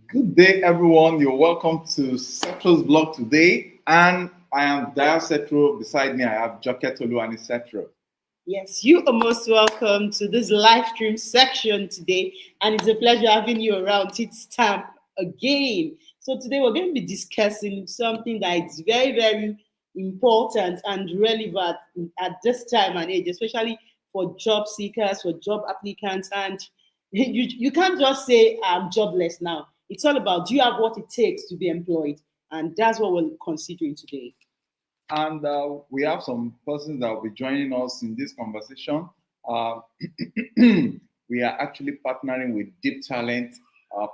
Good day, everyone. You're welcome to Cetro's blog today. And I am Dia Cetro. Beside me, I have Joket Tolu and Cetro. Yes, you are most welcome to this live stream section today, and it's a pleasure having you around. It's time again. So today we're going to be discussing something that is very, very important and relevant at this time and age, especially for job seekers, for job applicants, and you can't just say I'm jobless now. It's all about, do you have what it takes to be employed, and that's what we're considering today. And we have some persons that will be joining us in this conversation. Uh, we are actually partnering with Deep Talent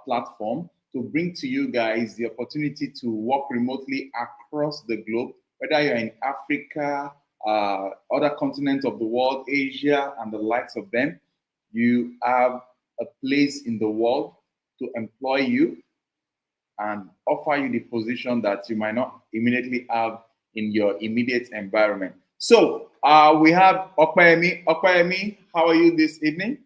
platform to bring to you guys the opportunity to work remotely across the globe, whether you're in Africa, other continents of the world, Asia, and the likes of them. You have a place in the world to employ you and offer you the position that you might not immediately have in your immediate environment. So we have Okpayemi. Okpayemi, how are you this evening?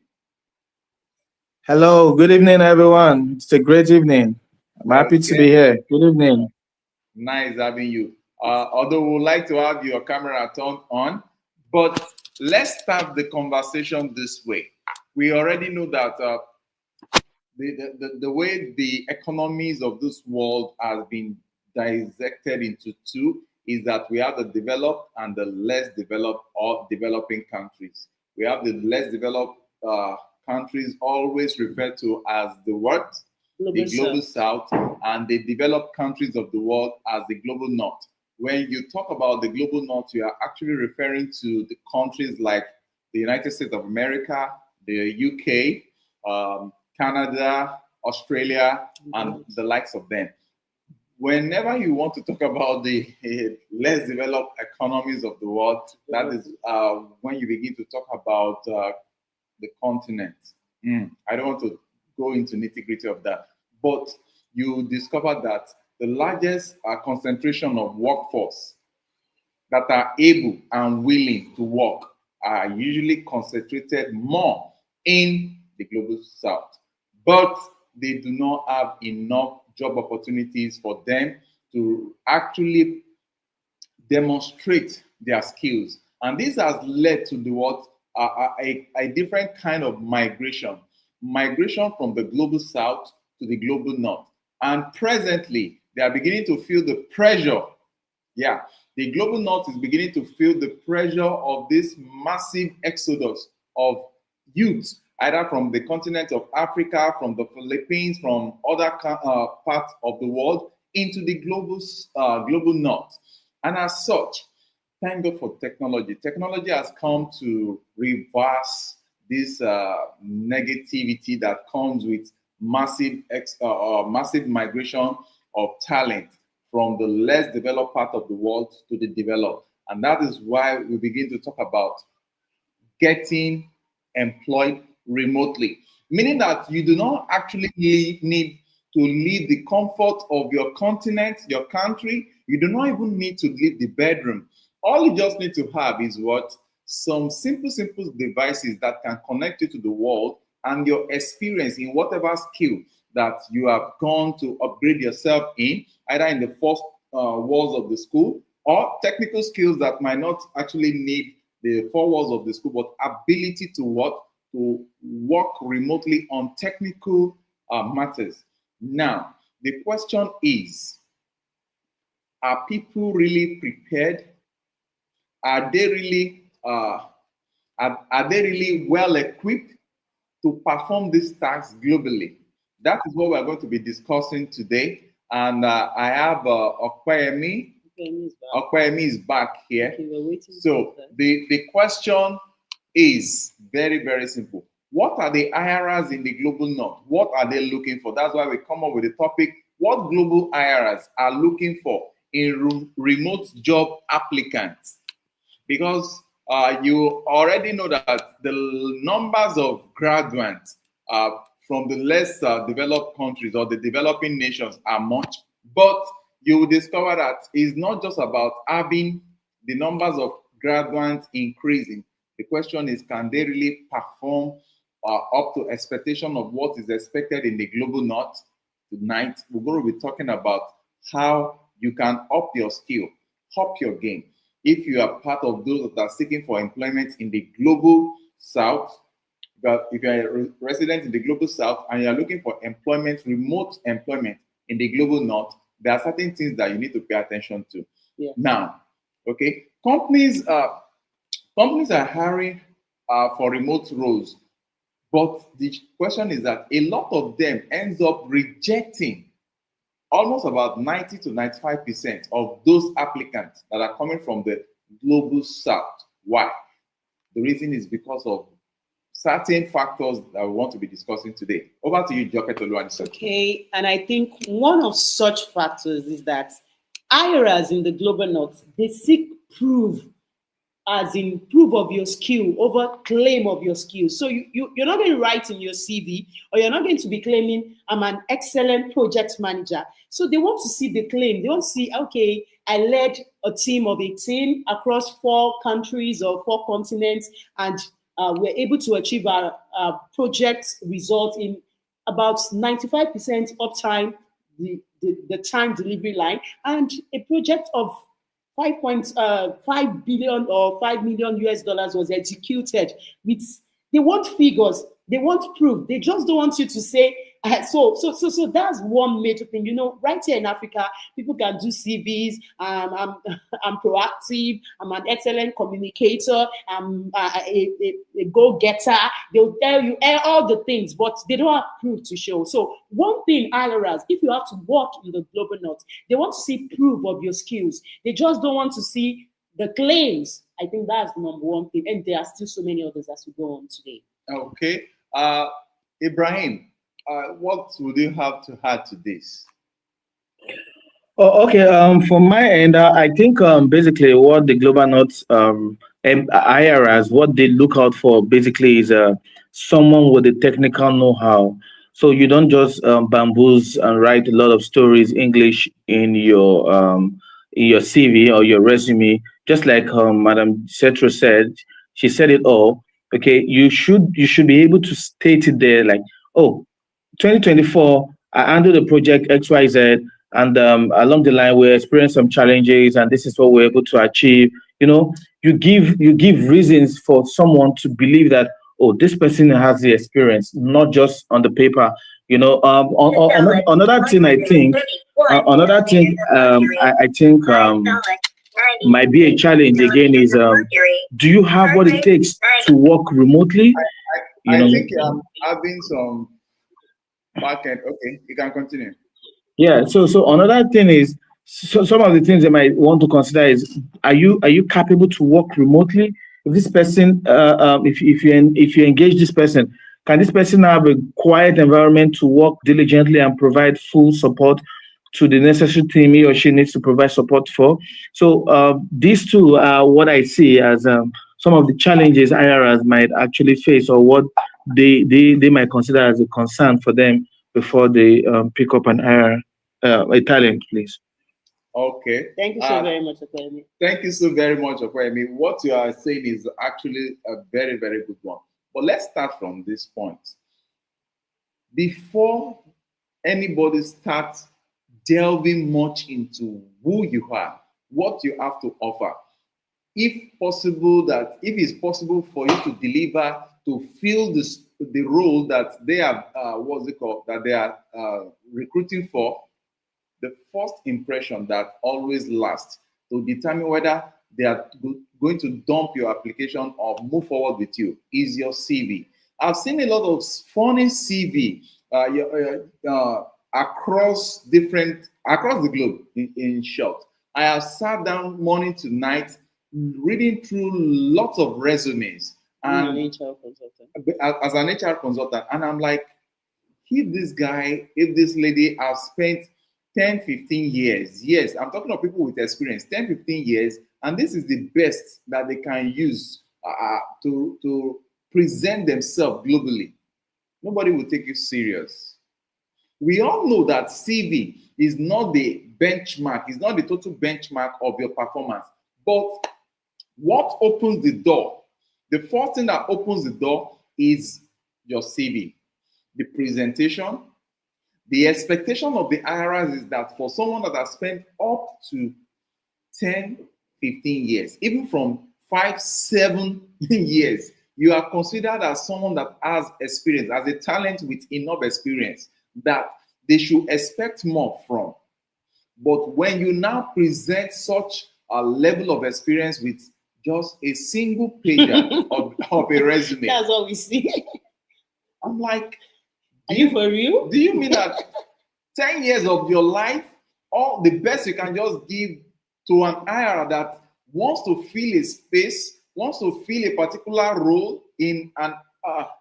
Hello, good evening, everyone. It's a great evening. I'm happy to be here. Good evening. Nice having you. Although we would like to have your camera turned on, but let's start the conversation this way. We already know that the way the economies of this world has been dissected into two is that we have the developed and the less developed or developing countries. We have the less developed countries always referred to as the what? The global south, and the developed countries of the world as the global north. When you talk about the global north, you are actually referring to the countries like the United States of America, the UK, Canada, Australia, and the likes of them. Whenever you want to talk about the less developed economies of the world, that is when you begin to talk about the continent. I don't want to go into nitty-gritty of that, but you discover that the largest concentration of workforce that are able and willing to work are usually concentrated more in the global south, but they do not have enough job opportunities for them to actually demonstrate their skills. And this has led to the what a different kind of migration from the global south to the global north. And presently, they are beginning to feel the pressure. Yeah, the global north is beginning to feel the pressure of this massive exodus of youth, either from the continent of Africa, from the Philippines, from other parts of the world, into the global north. And as such, thank God for technology. Technology has come to reverse this negativity that comes with massive migration of talent from the less developed part of the world to the developed. And that is why we begin to talk about getting employed remotely, meaning that you do not actually need to leave the comfort of your continent, your country. You do not even need to leave the bedroom. All you just need to have is what? Some simple devices that can connect you to the world and your experience in whatever skill that you have gone to upgrade yourself in, either in the first walls of the school or technical skills that might not actually need the four walls of the school, but ability to what? To work remotely on technical matters. Now, the question is, are people really prepared? Are they really are they really well equipped to perform these tasks globally? That is what we're going to be discussing today. And I have Okpayemi. Okpayemi is back here. Okay, so the question is very, very simple. What are the IRAs in the global north? What are they looking for? That's why we come up with the topic, what global IRAs are looking for in remote job applicants. Because you already know that the numbers of graduates from the less developed countries or the developing nations are much, but you will discover that it's not just about having the numbers of graduates increasing. The question is, can they really perform up to expectation of what is expected in the global north? tonight we're going to be talking about how you can up your skill, up your game. If you are part of those that are seeking for employment in the global south, but if you are a resident in the global south and you are looking for employment, remote employment in the global north, there are certain things that you need to pay attention to. Yeah. Now, okay, companies are hiring for remote roles, but the question is that a lot of them ends up rejecting almost about 90 to 95% of those applicants that are coming from the global south. Why? The reason is because of certain factors that we want to be discussing today. Over to you, Joketolu. Okay, and I think one of such factors is that hirers in the global north, they seek proof, as in proof of your skill over claim of your skill. So you're not going to write in your CV, or you're not going to be claiming, I'm an excellent project manager. So they want to see the claim. They want to see, okay, I led a team of 18 across 4 countries or 4 continents, and we're able to achieve our project result in about 95% uptime, the time delivery line, and a project of 5.5 billion or 5 million US dollars was executed. With, they want figures, they want proof. They just don't want you to say. So that's one major thing. You know, right here in Africa, people can do CVs. I'm proactive. I'm an excellent communicator. I'm a go-getter. They'll tell you all the things, but they don't have proof to show. So one thing, IRAs, if you have to work in the global north, they want to see proof of your skills. They just don't want to see the claims. I think that's the number one thing. And there are still so many others as we go on today. Okay. Ibrahim, what would you have to add to this? Oh, okay. From my end, I think basically what the Global North IRAs, what they look out for basically is someone with the technical know-how. So you don't just bamboos and write a lot of stories English in your CV or your resume. Just like Madam Cetro said, she said it all. Okay, you should be able to state it there, like, oh, 2024, I handled the project XYZ, and along the line, we experienced some challenges, and this is what we're able to achieve. You know, you give reasons for someone to believe that, oh, this person has the experience, not just on the paper. You know, another thing I think, I think might be a challenge again is, do you have what it takes to work remotely? I think I'm having some market. Okay, you can continue. Yeah. So another thing is, some of the things they might want to consider is, are you capable to work remotely? If this person, if you engage this person, can this person have a quiet environment to work diligently and provide full support to the necessary team he or she needs to provide support for? So these two are what I see as some of the challenges IRAs might actually face, or what they might consider as a concern for them before they pick up an IRA, a talent, please. Okay. Thank you so very much, Okwemi. Thank you so very much, Okwemi. What you are saying is actually a very, very good one. But let's start from this point. Before anybody starts delving much into who you are, what you have to offer, if it's possible for you to deliver, to fill the role that they are, that they are recruiting for, the first impression that always lasts to determine whether they are going to dump your application or move forward with you is your CV. I've seen a lot of funny CV across the globe. In short, I have sat down morning to night reading through lots of resumes and as an HR consultant, and I'm like, if this lady has spent 10, 15 years. Yes, I'm talking of people with experience, 10, 15 years, and this is the best that they can use to present themselves globally. Nobody will take you serious. We all know that CV is not the benchmark, it's not the total benchmark of your performance. But what opens the door? The first thing that opens the door is your CV, the presentation, The expectation of the IRS is that for someone that has spent up to 10, 15 years, even from 5, 7 years, you are considered as someone that has experience, as a talent with enough experience that they should expect more from. But when you now present such a level of experience with just a single pager of a resume, That's what we see. I'm like, Are you for real? do you mean that 10 years of your life, all the best you can just give to an IR that wants to fill a space, wants to fill a particular role in an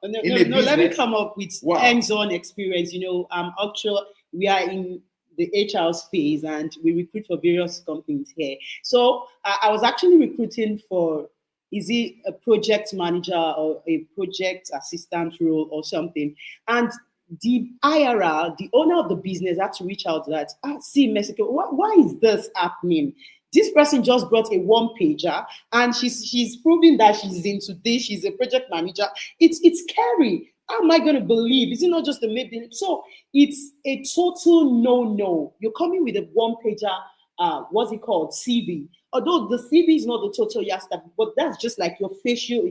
no, let me come up with hands-on experience. Actually, we are in the HR space and we recruit for various companies here. So I was actually recruiting for, is it a project manager or a project assistant role or something? And the IRR, the owner of the business, had to reach out to that. See, Mexico, why is this happening? This person just brought a one-pager and she's proving that she's into this. She's a project manager. It's scary. How am I going to believe? Is it not just a maybe? So it's a total no. You're coming with a one-pager, what's it called, CV. Although the CV is not the total yasta, but that's just like your facial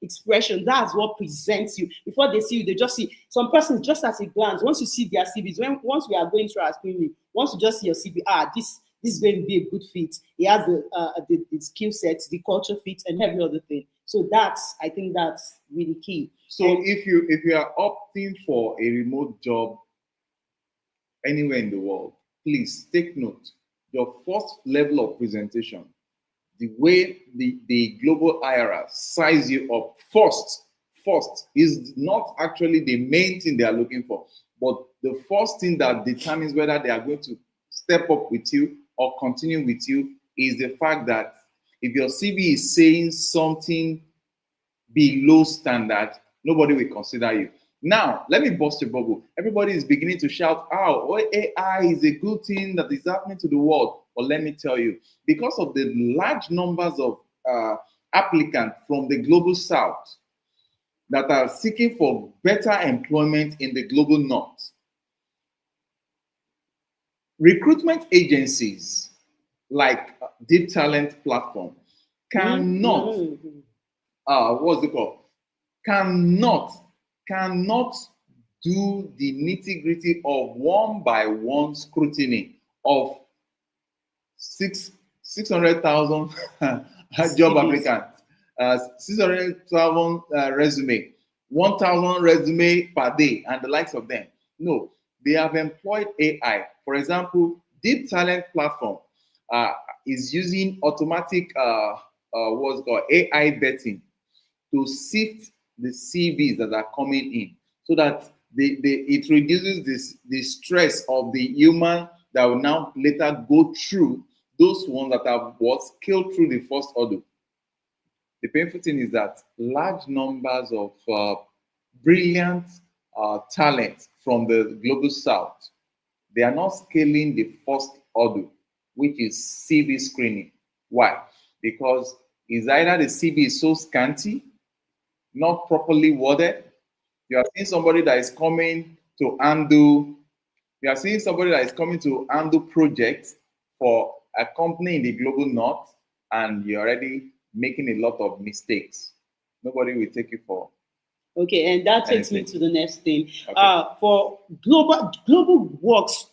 expression. That's what presents you. Before they see you, they just see some persons just at a glance. Once you see their CVs, once we are going through our screening, once you just see your CV, this is going to be a good fit. He has the skill sets, the culture fit, and every other thing. So I think that's really key. So if you are opting for a remote job anywhere in the world, please take note. Your first level of presentation, the way the global IRS size you up first is not actually the main thing they are looking for, but the first thing that determines whether they are going to step up with you or continue with you is the fact that if your CV is saying something below standard, nobody will consider you. Now, let me bust your bubble. Everybody is beginning to shout, AI is a good thing that is happening to the world. But let me tell you, because of the large numbers of applicants from the global south that are seeking for better employment in the global north, recruitment agencies like Deep Talent Platform cannot, cannot do the nitty-gritty of one-by-one scrutiny of 600,000 job applicants, 600,000 resume, 1,000 resume per day, and the likes of them. No, they have employed AI. For example, Deep Talent Platform is using automatic what's called AI vetting to sift the CVs that are coming in, so that it reduces the stress of the human that will now later go through those ones that have scaled through the first order. The painful thing is that large numbers of brilliant talent from the global south, they are not scaling the first order, which is CV screening. Why? Because it's either the CV is so scanty, not properly worded. You are seeing somebody that is coming to undo. You are seeing somebody that is coming to undo projects for a company in the global north, and you're already making a lot of mistakes. Nobody will take you for. Okay, and that takes me to the next thing. Okay. For global works,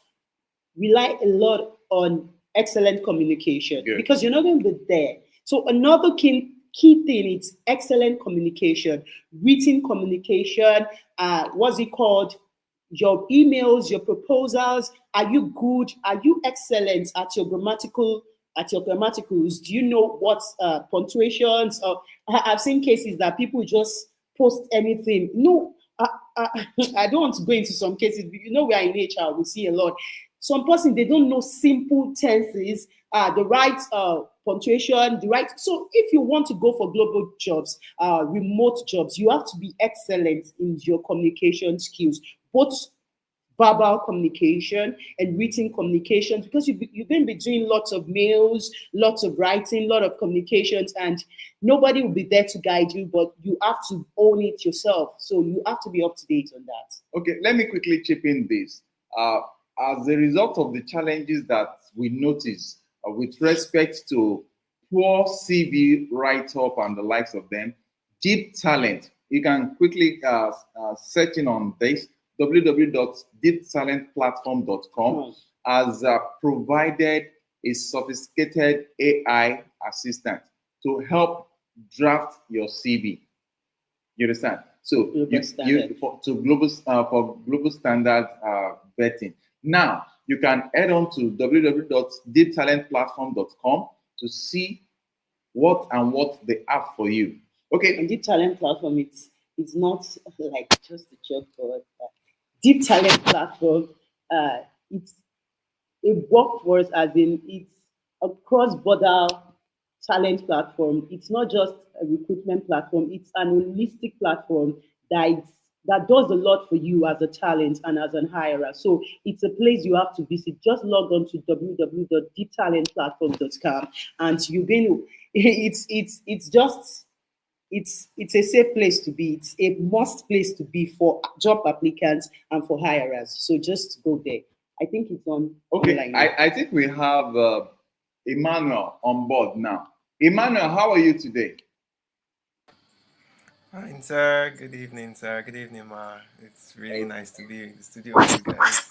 rely a lot on excellent communication. Good. Because you're not going to be there. So another key thing is excellent communication, written communication. What's it called? Your emails, your proposals. Are you good? Are you excellent at your grammaticals? Do you know what punctuations? I've seen cases that people just post anything. No, I don't want to go into some cases. You know, we are in HR. We see a lot. Some person, they don't know simple tenses, the right punctuation, the right. So if you want to go for global jobs, remote jobs, you have to be excellent in your communication skills, both verbal communication and written communication, because you're going to be doing lots of mails, lots of writing, lot of communications, and nobody will be there to guide you, but you have to own it yourself. So you have to be up to date on that. Okay, let me quickly chip in this. As a result of the challenges that we notice with respect to poor CV write-up and the likes of them, Deep Talent, you can quickly search in on this, www.deeptalentplatform.com, has provided a sophisticated AI assistant to help draft your CV. You understand? So for global standard vetting. Now you can head on to www.deeptalentplatform.com to see what they have for you. Okay. And Deep Talent Platform, it's not like just a job for Deep Talent Platform. It's a workforce, as in it's a cross-border talent platform. It's not just a recruitment platform. It's an holistic platform that does a lot for you as a talent and as an hirer. So it's a place you have to visit. Just log on to www.deeptalentplatform.com and you're going to. It's a safe place to be. It's a must place to be for job applicants and for hirers. So just go there. I think it's on. Okay, I think we have Emmanuel on board now. Emmanuel, how are you today? Fine, sir. Good evening, sir. Good evening, Ma. It's really nice to be in the studio with you guys.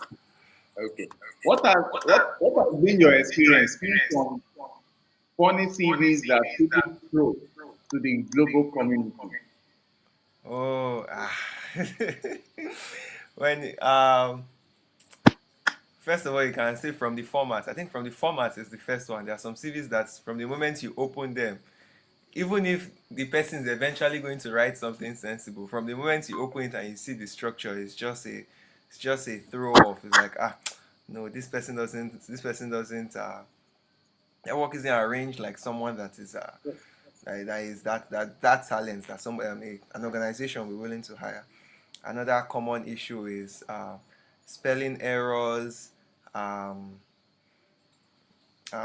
Okay. What has been your experience from funny CVs that people throw to the global community? Oh, when first of all, you can say from the format. I think from the format is the first one. There are some CVs that from the moment you open them, even if the person is eventually going to write something sensible, from the moment you open it and you see the structure, it's just a throw off. It's like, no, this person doesn't their work isn't arranged like someone that is that talent that an organization will be willing to hire. Another common issue is spelling errors.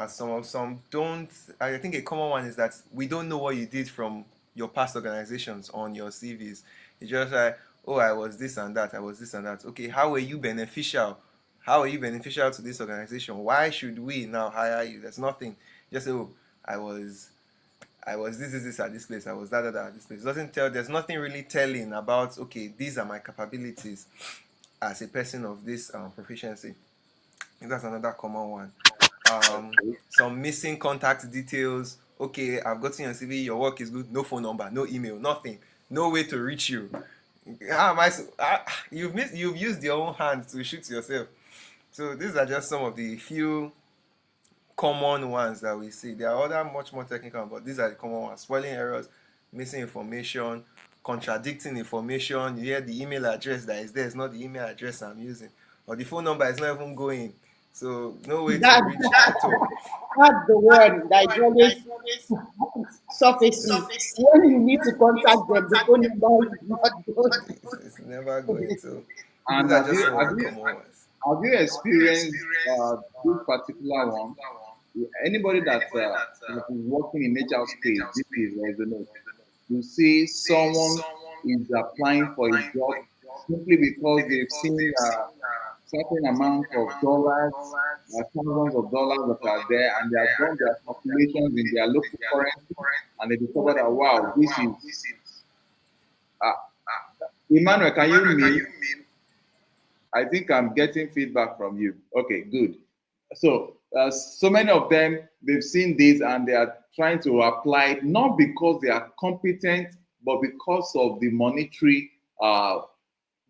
Some don't. I think a common one is that we don't know what you did from your past organizations on your CVs. It's just like, oh, I was this and that. I was this and that. Okay, how were you beneficial? How are you beneficial to this organization? Why should we now hire you? There's nothing. Just say, oh, I was this at this place. I was that at this place. It doesn't tell. There's nothing really telling about. Okay, these are my capabilities as a person of this proficiency. I think that's another common one. Some missing contact details. Okay, I've gotten your CV. Your work is good. No phone number. No email. Nothing. No way to reach you. How am I? You've used your own hands to shoot yourself. So these are just some of the few common ones that we see. There are other much more technical, but these are the common ones. Spelling errors, missing information, contradicting information. You hear the email address that is there is not the email address I'm using, or the phone number is not even going. So no way to reach at all. That's the word that is always surfacing. When you need to contact them, the phone number is not going. It's never going to. And these are just some of the common ones. Have you experienced this particular one? Anybody that is working in HR space, this is resonate. You see someone is applying for a job simply because they've seen certain amount of dollars, thousands of dollars that are there, and they have done their calculations in their local currency, and they discover that, wow, this is. Emmanuel, can you mute? I think I'm getting feedback from you. Okay, good. So, so many of them, they've seen this and they are trying to apply it, not because they are competent, but because of the monetary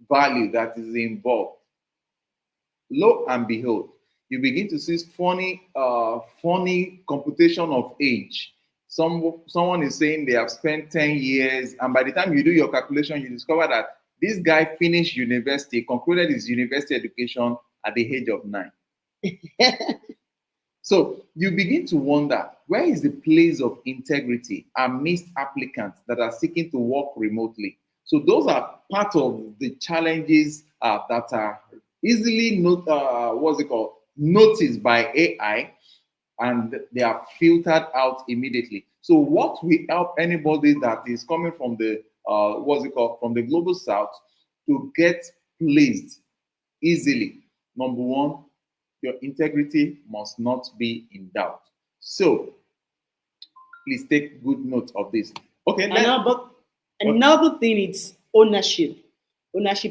value that is involved. Lo and behold, you begin to see funny computation of age. Someone is saying they have spent 10 years, and by the time you do your calculation, you discover that this guy finished university, concluded his university education at the age of 9. So you begin to wonder, where is the place of integrity amidst applicants that are seeking to work remotely? So those are part of the challenges that are easily noticed by AI, and they are filtered out immediately. So what will help anybody that is coming from the from the global south to get placed easily? Number one, your integrity must not be in doubt. So please take good note of this. Okay, another thing is ownership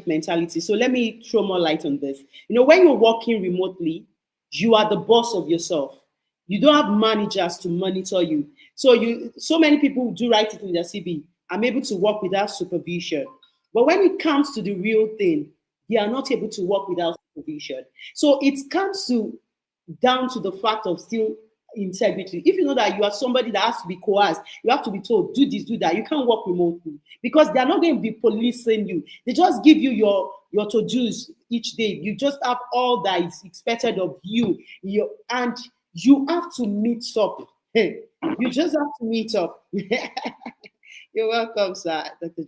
mentality. So let me throw more light on this. When you're working remotely, you are the boss of yourself. You don't have managers to monitor you. So many people do write it in their CV. I'm able to work without supervision. But when it comes to the real thing, they are not able to work without supervision. So it comes down to the fact of still integrity. If you know that you are somebody that has to be coerced, you have to be told, do this, do that. You can't work remotely because they are not going to be policing you. They just give you your to-dos each day. You just have all that is expected of you. And you have to meet up. Hey, you just have to meet up. You're welcome, sir.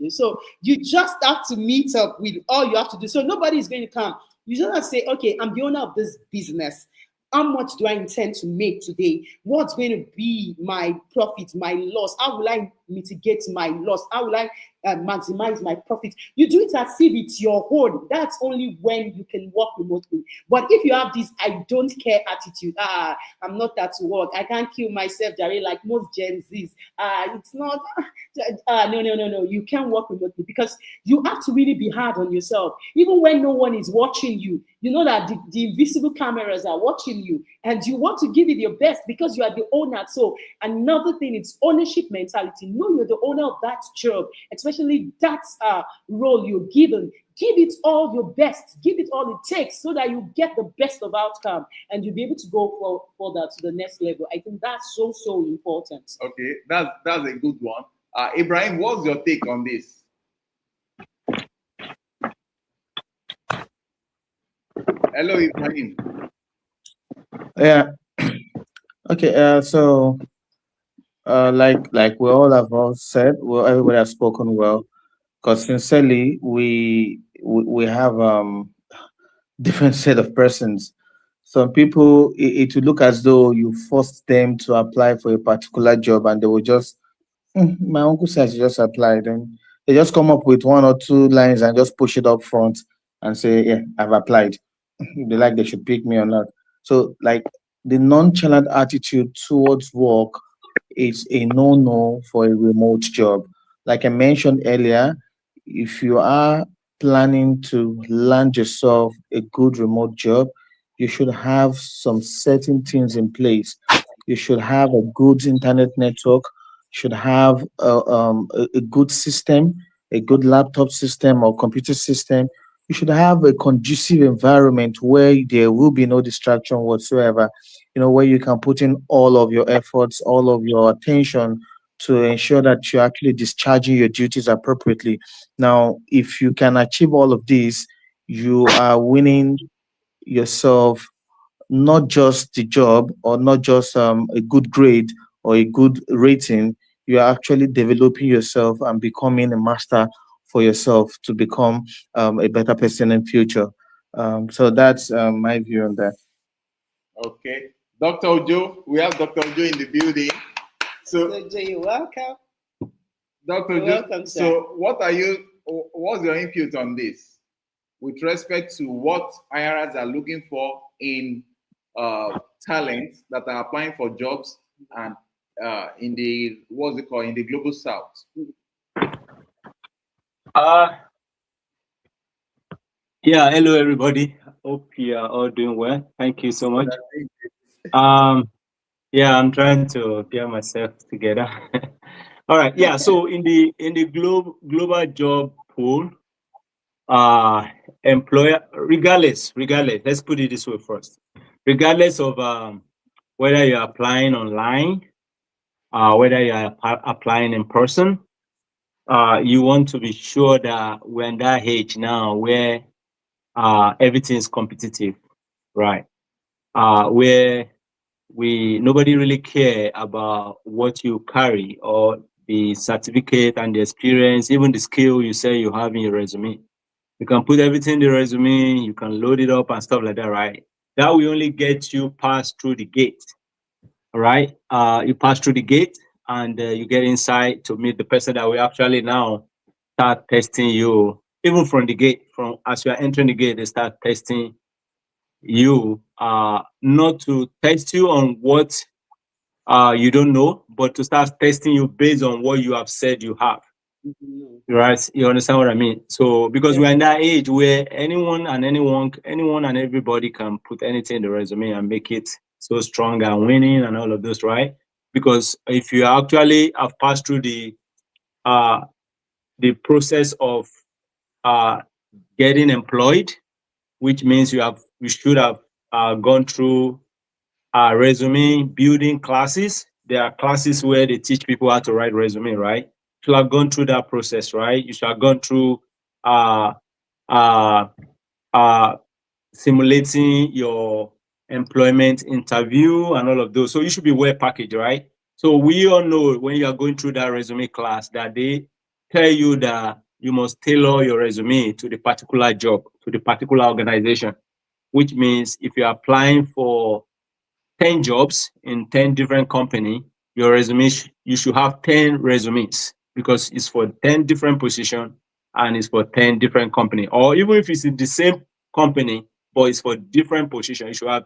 So you just have to meet up with all you have to do. So nobody is going to come. You just have to say, okay, I'm the owner of this business. How much do I intend to make today? What's going to be my profit, my loss? How will I mitigate my loss? How will I maximize my profit? You do it as if it's your own. That's only when you can work remotely. But if you have this I don't care attitude, I'm not at work, I can't kill myself, Jerry, like most Gen Zs. It's not, no. You can't work remotely because you have to really be hard on yourself. Even when no one is watching you, you know that the invisible cameras are watching you and you want to give it your best because you are the owner. So another thing is ownership mentality. Know you're the owner of that job, especially that role you're given. Give it all your best. Give it all it takes so that you get the best of outcome and you'll be able to go further to the next level. I think that's so important. Okay, that's a good one. Ibrahim, what's your take on this? Hello, Ibrahim. Yeah. Okay. So, like we all have all said, well, everybody has spoken well. Because sincerely, we have different set of persons. Some people, it will look as though you forced them to apply for a particular job, and they will just, my uncle says you just applied, and they just come up with one or two lines and just push it up front and say, yeah, I've applied. They like they should pick me or not. So like the nonchalant attitude towards work is a no-no for a remote job. Like I mentioned earlier, if you are planning to land yourself a good remote job, you should have some certain things in place. You should have a good internet network, should have a good system, a good laptop system or computer system. You should have a conducive environment where there will be no distraction whatsoever, where you can put in all of your efforts, all of your attention to ensure that you're actually discharging your duties appropriately. Now, if you can achieve all of these, you are winning yourself not just the job or not just a good grade or a good rating. You are actually developing yourself and becoming a master for yourself to become a better person in future. So that's my view on that. Okay. Dr. Ojo, we have Dr. Ojo in the building. So, Ojo, you're welcome. Dr. You're Ojo, welcome, sir. so what's your input on this with respect to what IRAs are looking for in talents that are applying for jobs and in the, in the global south? Yeah, hello everybody. Hope you are all doing well. Thank you so much. Yeah, I'm trying to get myself together. All right. Yeah. So in the global job pool, employer, regardless, let's put it this way first. Regardless of whether you're applying online, whether you're applying in person, you want to be sure that we're in that age now where everything is competitive, right? Where nobody really care about what you carry or the certificate and the experience, even the skill you say you have in your resume. You can put everything in the resume, you can load it up and stuff like that, right? That will only get you past through the gate. All right. You pass through the gate and you get inside to meet the person that will actually now start testing you. Even from the gate, from as you are entering the gate, they start testing you, not to test you on what you don't know, but to start testing you based on what you have said you have. Right? You understand what I mean? So because we're in that age where anyone and everybody can put anything in the resume and make it so strong and winning and all of those, right? Because if you actually have passed through the process of getting employed, which means you should have gone through resume building classes. There are classes where they teach people how to write resume, right? You should have gone through that process, right? You should have gone through uh, uh, uh, simulating your employment interview and all of those. So you should be well packaged, right? So we all know when you are going through that resume class that they tell you that you must tailor your resume to the particular job, to the particular organization, which means if you're applying for 10 jobs in 10 different companies, your resume, you should have 10 resumes because it's for 10 different positions and it's for 10 different companies. Or even if it's in the same company, but it's for different positions, you should have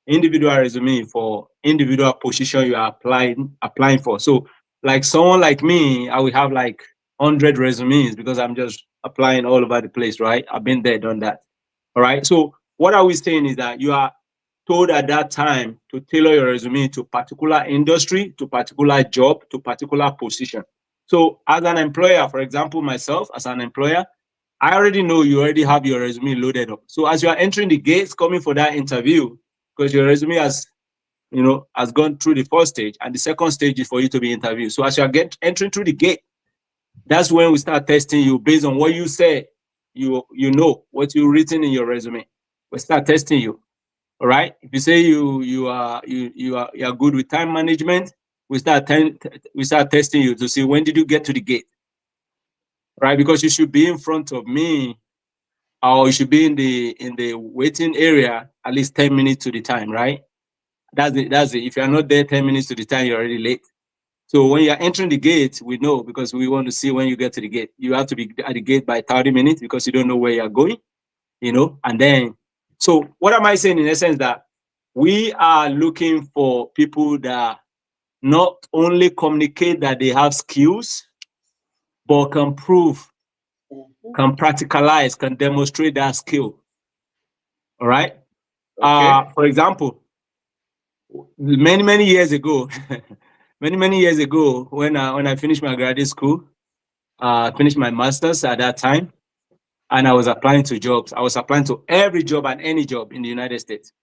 individual resume for individual position you are applying for. So like someone like me, I will have like 100 resumes because I'm just applying all over the place, right? I've been there, done that. All right. So what are we saying is that you are told at that time to tailor your resume to particular industry, to particular job, to particular position. So as an employer, for example, myself as an employer, I already know you already have your resume loaded up. So as you are entering the gates, coming for that interview, because your resume has gone through the first stage, and the second stage is for you to be interviewed. So as you are entering through the gate, that's when we start testing you based on what you say, you know, what you've written in your resume. We start testing you. All right. If you say you are good with time management, we start testing you to see when did you get to the gate, right? Because you should be in front of me, or you should be in the waiting area at least 10 minutes to the time, right? That's it. If you're not there 10 minutes to the time, you're already late. So when you're entering the gate, we know because we want to see when you get to the gate. You have to be at the gate by 30 minutes because you don't know where you're going, and then. So what am I saying in essence? That we are looking for people that not only communicate that they have skills, but can prove, can practicalize, can demonstrate that skill. All right. Okay. For example, many years ago, many years ago, when I finished my graduate school, finished my master's at that time, and I was applying to jobs. I was applying to every job and any job in the United States.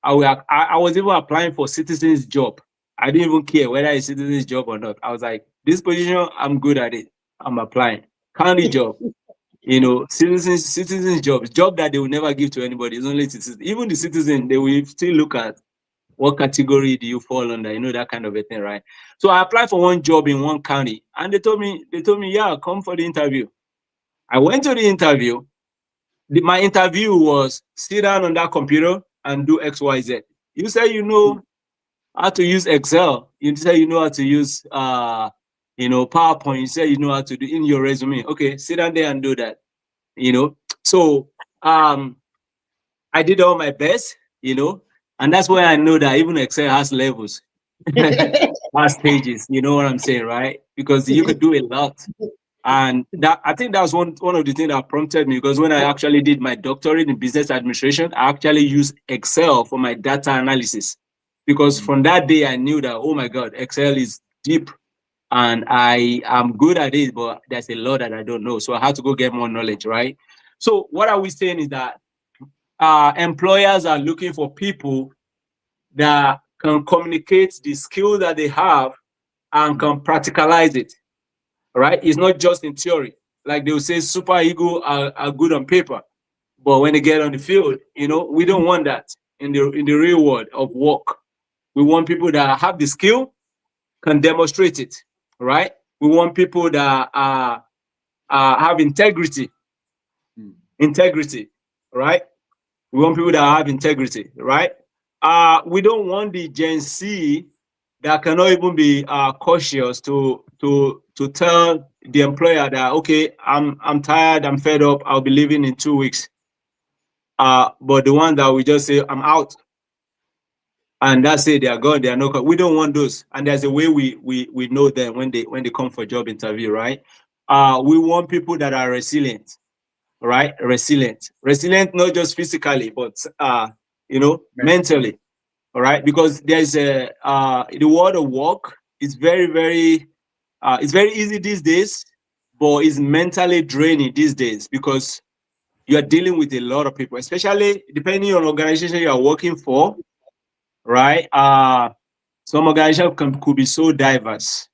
I was even applying for citizens job. I didn't even care whether it's citizens job or not. I was like, this position, I'm good at it. I'm applying. County job, citizens job that they will never give to anybody. It's only citizens. Even the citizen, they will still look at what category do you fall under, that kind of a thing, right? So I applied for one job in one county, and they told me, yeah, come for the interview. I went to the interview. My interview was sit down on that computer and do XYZ. You say you know how to use Excel. You say you know how to use PowerPoint. You say you know how to do in your resume. Okay, sit down there and do that. So I did all my best, and that's why I know that even Excel has levels, has stages. You know what I'm saying, right? Because you could do a lot. And that, I think that was one of the things that prompted me, because when I actually did my doctorate in business administration, I actually used Excel for my data analysis. Because from that day, I knew that, oh my God, Excel is deep and I am good at it, but there's a lot that I don't know. So I had to go get more knowledge, right? So what are we saying is that employers are looking for people that can communicate the skill that they have and can practicalize it. Right? It's not just in theory. Like they will say super ego are good on paper, but when they get on the field, we don't want that in the real world of work. We want people that have the skill, can demonstrate it, right? We want people that have integrity, integrity, right? We want people that have integrity, right? We don't want the Gen Z that cannot even be cautious to tell the employer that, okay, I'm tired, I'm fed up, I'll be leaving in 2 weeks. But the one that we just say, I'm out, and that's it, they are gone, they are not. We don't want those. And there's a way we know them when they come for job interview, right? We want people that are resilient, right? Resilient, not just physically, but mentally, all right? Because there's the world of work is very it's very easy these days, but it's mentally draining these days because you are dealing with a lot of people, especially depending on organization you are working for, right? Some organization could be so diverse,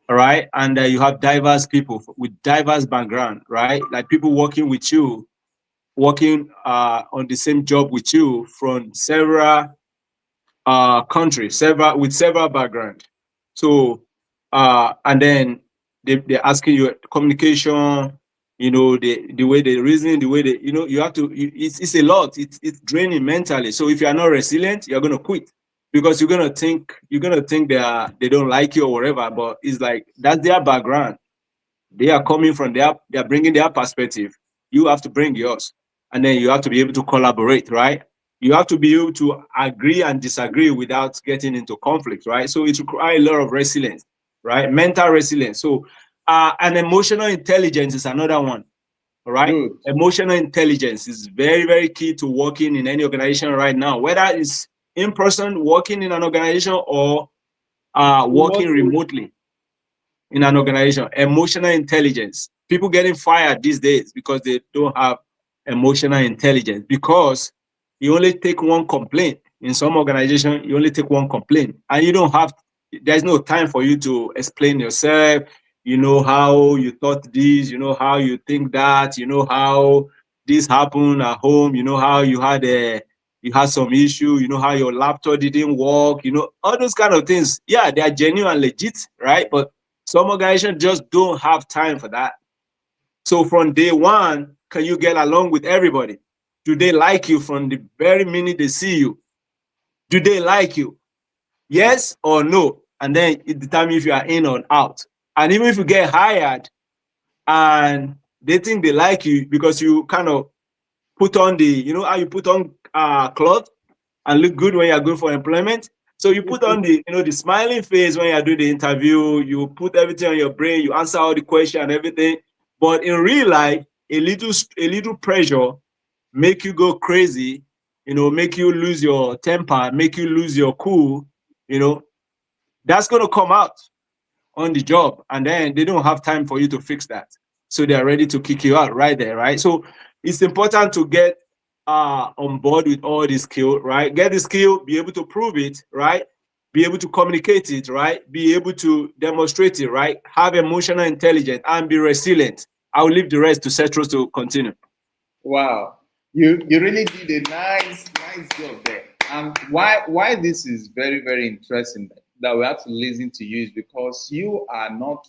all right? And you have diverse people with diverse background, right? Like people working with you, working on the same job with you from several countries, with several background. So and then they're asking you communication, the way they reason, the way they, you have to, it's a lot. It's draining mentally. So if you are not resilient, you're gonna quit because you're gonna think they don't like you or whatever. But it's like that's their background. They are coming from they are bringing their perspective. You have to bring yours, and then you have to be able to collaborate, right? You have to be able to agree and disagree without getting into conflict, right? So it requires a lot of resilience, right? Mental resilience. So, and emotional intelligence is another one, all right? Good. Emotional intelligence is very key to working in any organization right now, whether it's in person, working in an organization, or working remotely in an organization. Emotional intelligence. People getting fired these days because they don't have emotional intelligence, because you only take one complaint. In some organization, you only take one complaint, and you don't have, there's no time for you to explain yourself. You know how you thought this, you know how you think that, you know how this happened at home, you know how you had some issue, you know how your laptop didn't work, all those kind of things. Yeah, they are genuine and legit, right? But some organizations just don't have time for that. So from day one, can you get along with everybody? Do they like you from the very minute they see you? Do they like you? Yes or no? And then it determines if you are in or out. And even if you get hired and they think they like you because you kind of put on how you put on clothes and look good when you're going for employment. So you put on the smiling face when you're doing the interview, you put everything on your brain, you answer all the questions and everything. But in real life, a little pressure make you go crazy, make you lose your temper, make you lose your cool, that's going to come out on the job. And then they don't have time for you to fix that. So they're ready to kick you out right there, right? So it's important to get on board with all the skill, right? Get the skill, be able to prove it, right? Be able to communicate it, right? Be able to demonstrate it, right? Have emotional intelligence and be resilient. I'll leave the rest to Cetros to continue. Wow, you really did a nice job there. And why this is very interesting that we have to listen to you is because you are not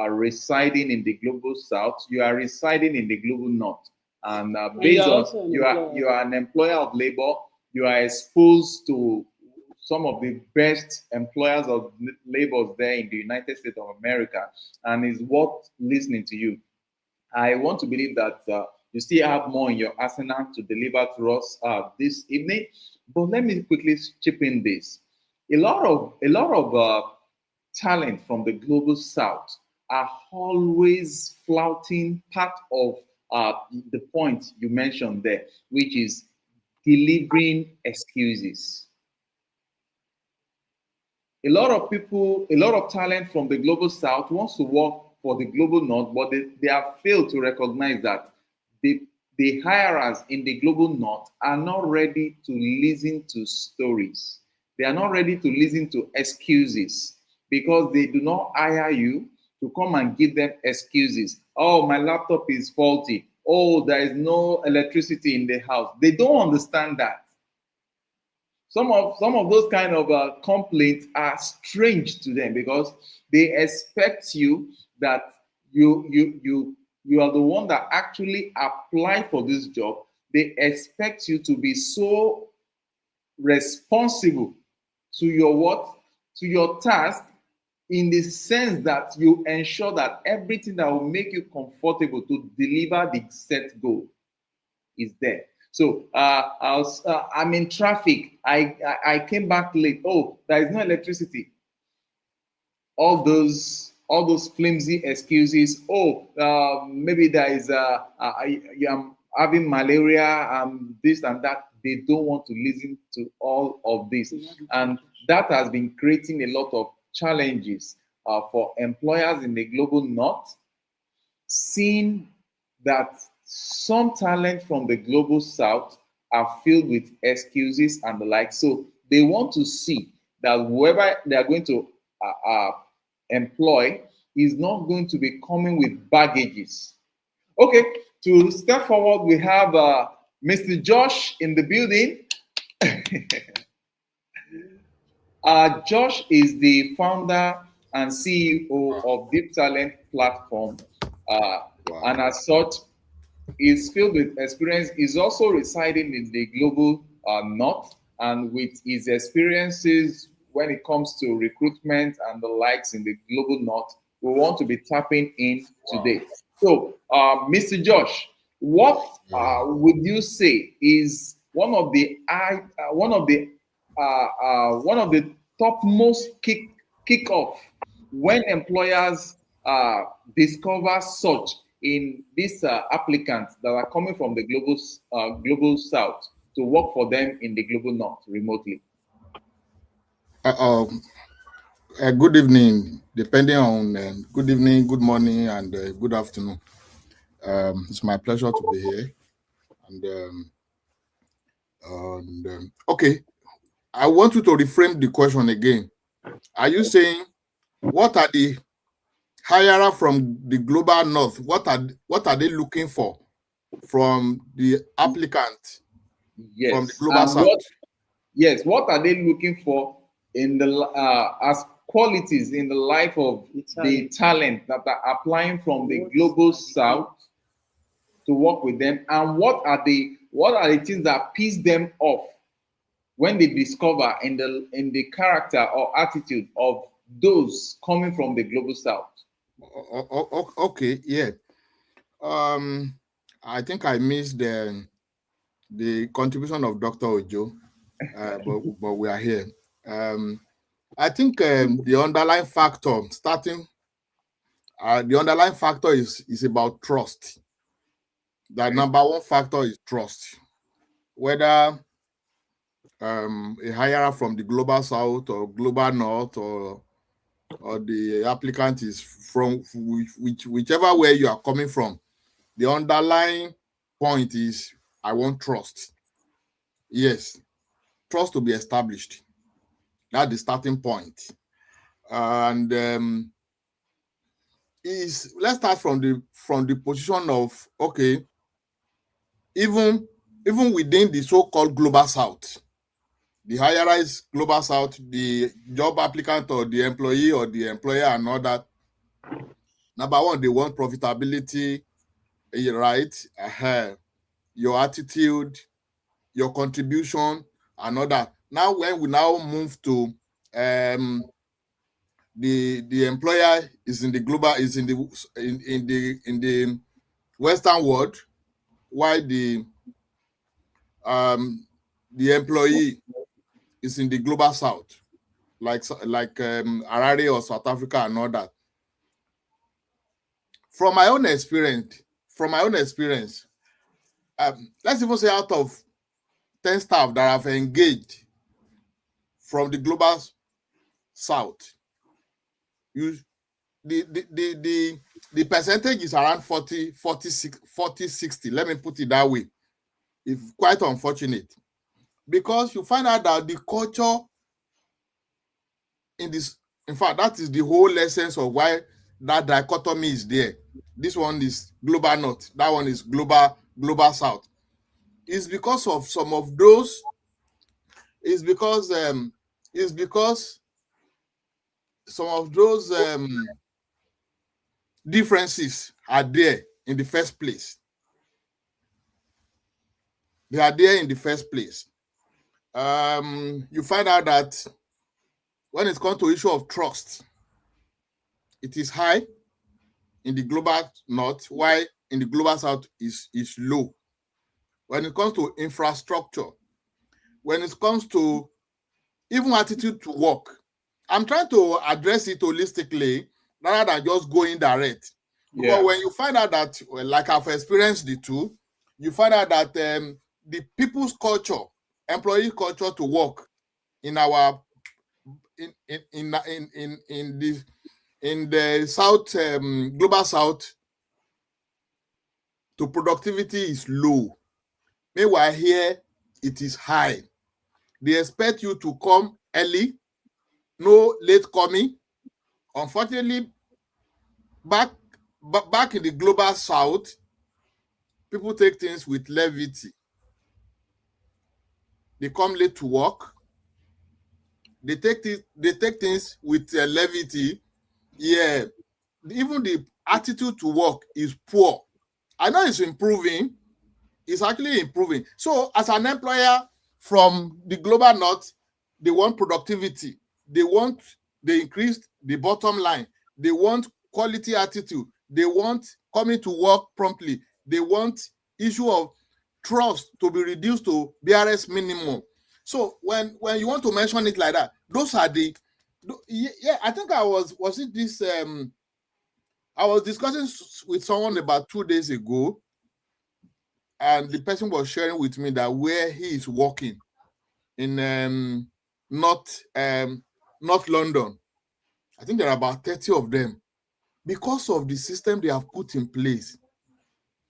residing in the global south, you are residing in the global north, and based on you are an employer of labor, you are exposed to some of the best employers of labor there in the United States of America, and it's worth listening to you. I want to believe that you still have more in your arsenal to deliver to us this evening. But let me quickly chip in this. A lot of talent from the global south are always flouting part of the point you mentioned there, which is delivering excuses. A lot of people, a lot of talent from the global south wants to work for the global north, but they have failed to recognize that the hirers in the global north are not ready to listen to stories. They are not ready to listen to excuses because they do not hire you to come and give them excuses. Oh, my laptop is faulty. Oh, there is no electricity in the house. They don't understand that. Some of those kind of complaints are strange to them because they expect you that you you are the one that actually apply for this job, they expect you to be so responsible to your what? To your task, in the sense that you ensure that everything that will make you comfortable to deliver the set goal is there. So I'm in traffic. I came back late. Oh, there is no electricity. All those flimsy excuses. Oh, maybe there is I'm having malaria, this and that. They don't want to listen to all of this, and that has been creating a lot of challenges for employers in the global north, seeing that some talent from the global south are filled with excuses and the like. So they want to see that whoever they are going to employ is not going to be coming with baggages. Okay, to step forward, we have Mr. Josh in the building. Josh is the founder and CEO of Deep Talent Platform, and as such, is filled with experience. Is also residing in the global north, and with his experiences when it comes to recruitment and the likes in the global north, we want to be tapping in today. So, Mr. Josh, what would you say is one of the topmost kickoff when employers discover such in these applicants that are coming from the global south to work for them in the global north remotely? Good evening, depending on good evening, good morning, and good afternoon. It's my pleasure to be here. Okay, I want you to reframe the question again. Are you saying what are the hirer from the global north? What are they looking for from the applicant? Yes. From the global south? What are they looking for in the as qualities in the life of the talent that are applying from the global south to work with them, and what are the things that piss them off when they discover in the character or attitude of those coming from the global south? Okay, yeah. I think I missed the contribution of Dr. Ojo, but we are here. I think the underlying factor is about trust. The number one factor is trust. Whether a hirer from the global south or global north or the applicant is from whichever way you are coming from, the underlying point is I want trust. Yes, trust to be established. That's the starting point. And let's start from the position of, okay, even within the so-called global south, the hirer is global south, the job applicant or the employee or the employer and all that. Number one, they want profitability, right? Your attitude, your contribution, and all that. Now, when we now move to the employer is in the global, is in the Western world, while the employee is in the global south, like Harare or South Africa and all that. From my own experience, let's even say out of 10 staff that have engaged from the global south, the percentage is around 40, 60. Let me put it that way. It's quite unfortunate, because you find out that the culture in fact, that is the whole essence of why that dichotomy is there. This one is global north, that one is global south. It's because of some of those. It's because some of those differences are there in the first place. They are there in the first place. You find out that when it comes to issue of trust, it is high in the global north, while in the global south is low. When it comes to infrastructure, when it comes to even attitude to work, I'm trying to address it holistically rather than just going direct. Because when you find out that, well, like I've experienced the two, you find out that the people's culture, employee culture to work in our in the south, global south, to productivity is low. Meanwhile, here it is high. They expect you to come early, no late coming. Unfortunately, back in the global south, people take things with levity. They come late to work. They take things with levity. Yeah, even the attitude to work is poor. I know it's improving. It's actually improving. So, as an employer from the global north, they want productivity. They increase the bottom line. They want quality attitude. They want coming to work promptly. They want issue of trust to be reduced to BRS minimum. So when you want to mention it like that, those are the, yeah, I think I was discussing with someone about 2 days ago, and the person was sharing with me that where he is working in North London, I think there are about 30 of them, because of the system they have put in place.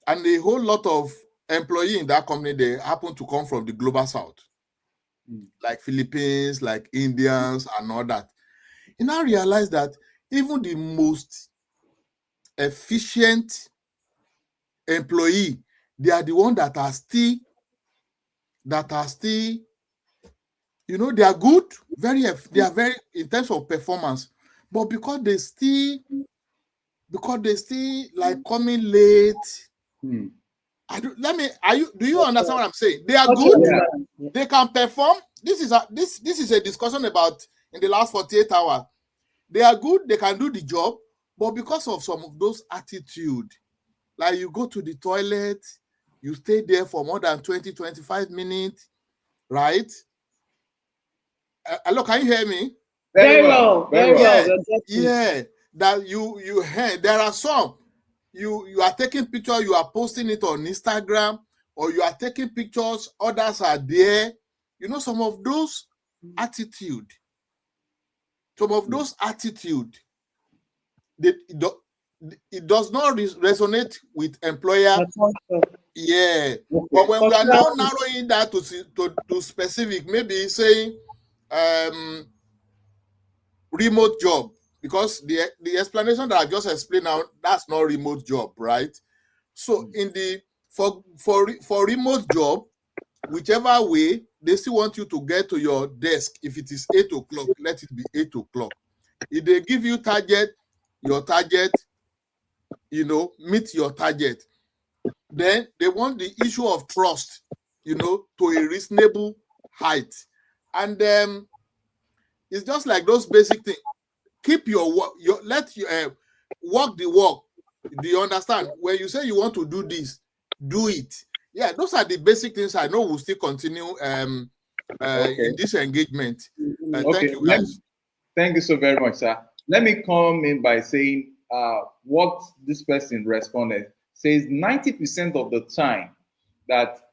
And a whole lot of employees in that company, they happen to come from the global south, like Philippines, like Indians, and all that. You now realize that even the most efficient employee, they are the ones that are still, you know, they are good, they are very in terms of performance, but because they still like coming late. Do you understand what I'm saying? They are good, they can perform. This is a discussion about in the last 48 hours. They are good, they can do the job, but because of some of those attitude, like you go to the toilet, you stay there for more than 20-25 minutes, right? Hello, can you hear me? Very well. Yeah, that you heard. There are some you are taking pictures, you are posting it on Instagram, or you are taking pictures, others are there. You know, some of those attitude, it does not resonate with employer. Yeah, but when we are now narrowing that to specific, maybe saying remote job, because the explanation that I just explained now, that's not remote job, right? So in the for remote job, whichever way, they still want you to get to your desk. If it is 8 o'clock, let it be 8 o'clock. If they give you your target, you know, meet your target. Then they want the issue of trust, you know, to a reasonable height. And it's just like those basic things. Keep your work, let you work the work. Do you understand? When you say you want to do this, do it. Yeah, those are the basic things I know will still continue in this engagement. Thank you, guys. Thank you so very much, sir. Let me come in by saying what this person responded. Says 90% of the time that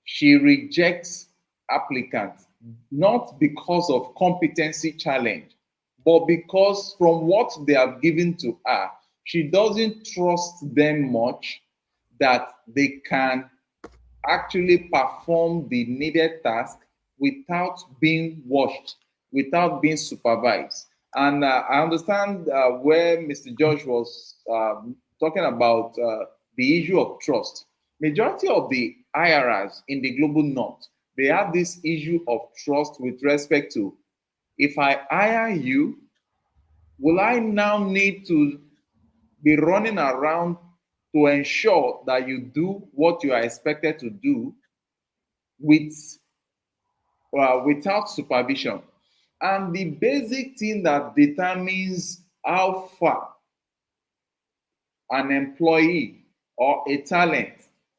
she rejects applicants, not because of competency challenge, but because from what they have given to her, she doesn't trust them much that they can actually perform the needed task without being watched, without being supervised. And I understand where Mr. George was talking about the issue of trust. Majority of the IRAs in the global north, they have this issue of trust with respect to, if I hire you, will I now need to be running around to ensure that you do what you are expected to do without supervision. And the basic thing that determines how far an employee or a talent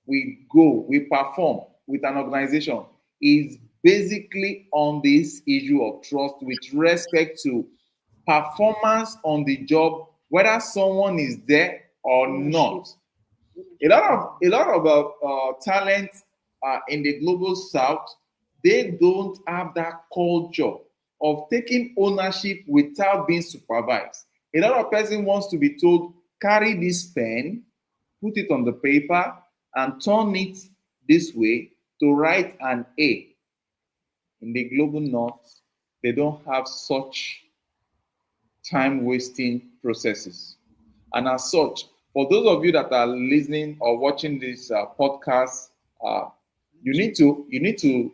we perform with an organization is basically on this issue of trust with respect to performance on the job, whether someone is there or not. A lot of talent in the global south, they don't have that culture of taking ownership without being supervised. A lot of person wants to be told, carry this pen, put it on the paper, and turn it this way to write an A. In the global north, they don't have such time wasting processes. And as such, for those of you that are listening or watching this podcast, you need to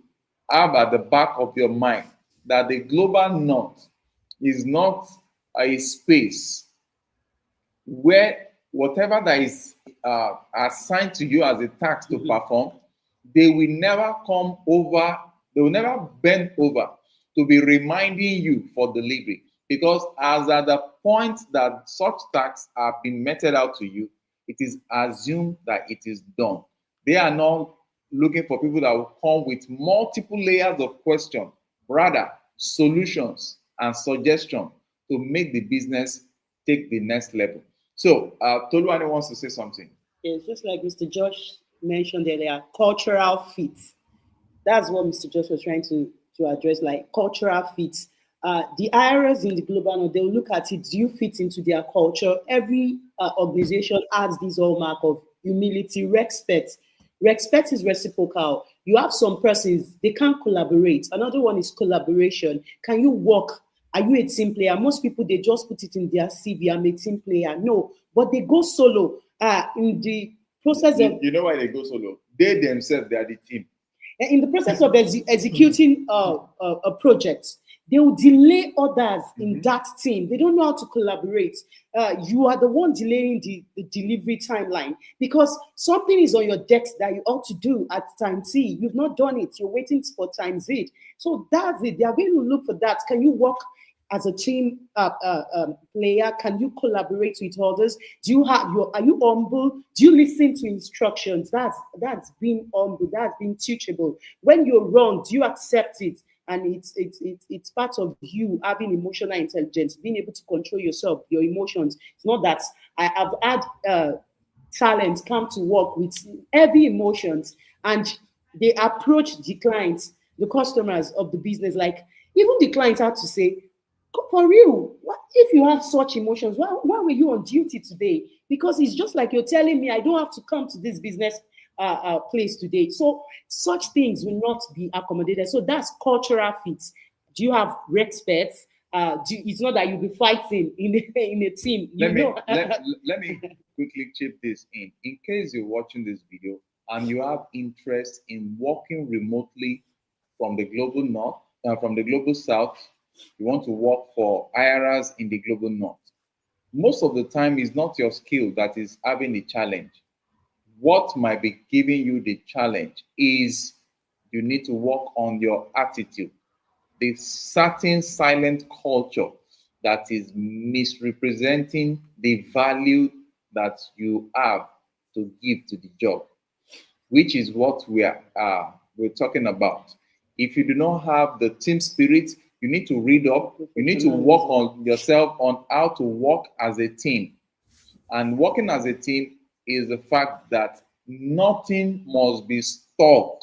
have at the back of your mind that the global north is not a space where whatever that is assigned to you as a task to perform, they will never come over, they will never bend over to be reminding you for delivery. Because as at the point that such tasks have been meted out to you, it is assumed that it is done. They are not looking for people that will come with multiple layers of question, rather solutions and suggestions to make the business take the next level. So, Toluwani wants to say something. It's just like Mr. Josh mentioned earlier, cultural fit. That's what Mr. Josh was trying to address, like cultural fit. The IRS in the global north, they'll look at it, do you fit into their culture? Every organization adds this hallmark of humility, respect. Respect is reciprocal. You have some persons, they can't collaborate. Another one is collaboration. Can you work? Are you a team player? Most people, they just put it in their CV, I'm a team player. No, but they go solo in the process of... You know why they go solo? They themselves, they are the team. In the process of executing a project, they will delay others in that team. They don't know how to collaborate. You are the one delaying the delivery timeline because something is on your desk that you ought to do at time T. You've not done it. You're waiting for time Z. So that's it. They are going to look for that. Can you work as a team player? Can you collaborate with others? Are you humble? Do you listen to instructions? That's being humble. That's being teachable. When you're wrong, do you accept it? And it's part of you having emotional intelligence, being able to control yourself, your emotions. It's not that I have had talent come to work with heavy emotions, and they approach the clients, the customers of the business, like even the clients had to say, for real, what if you have such emotions? Why were you on duty today? Because it's just like you're telling me I don't have to come to this business place today. So such things will not be accommodated. So that's cultural fit. Do you have respect? It's not that you'll be fighting in a team. Let me quickly chip this in. In case you're watching this video and you have interest in working remotely from the global north, from the global south, you want to work for IRAs in the global north. Most of the time, it's not your skill that is having the challenge. What might be giving you the challenge is you need to work on your attitude. The certain silent culture that is misrepresenting the value that you have to give to the job, which is what we're talking about. If you do not have the team spirit, you need to read up. You need to work on yourself on how to work as a team. And working as a team is the fact that nothing must be stuck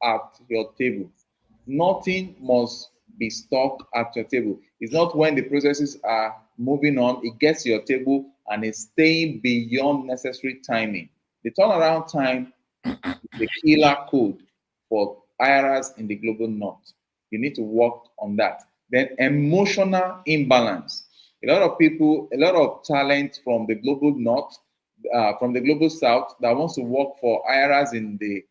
at your table. Nothing must be stuck at your table. It's not when the processes are moving on, it gets to your table and it's staying beyond necessary timing. The turnaround time is the killer code for IRAs in the global north. You need to work on that. Then emotional imbalance. A lot of people, a lot of talent from the global north, from the global south that wants to work for IRAs in the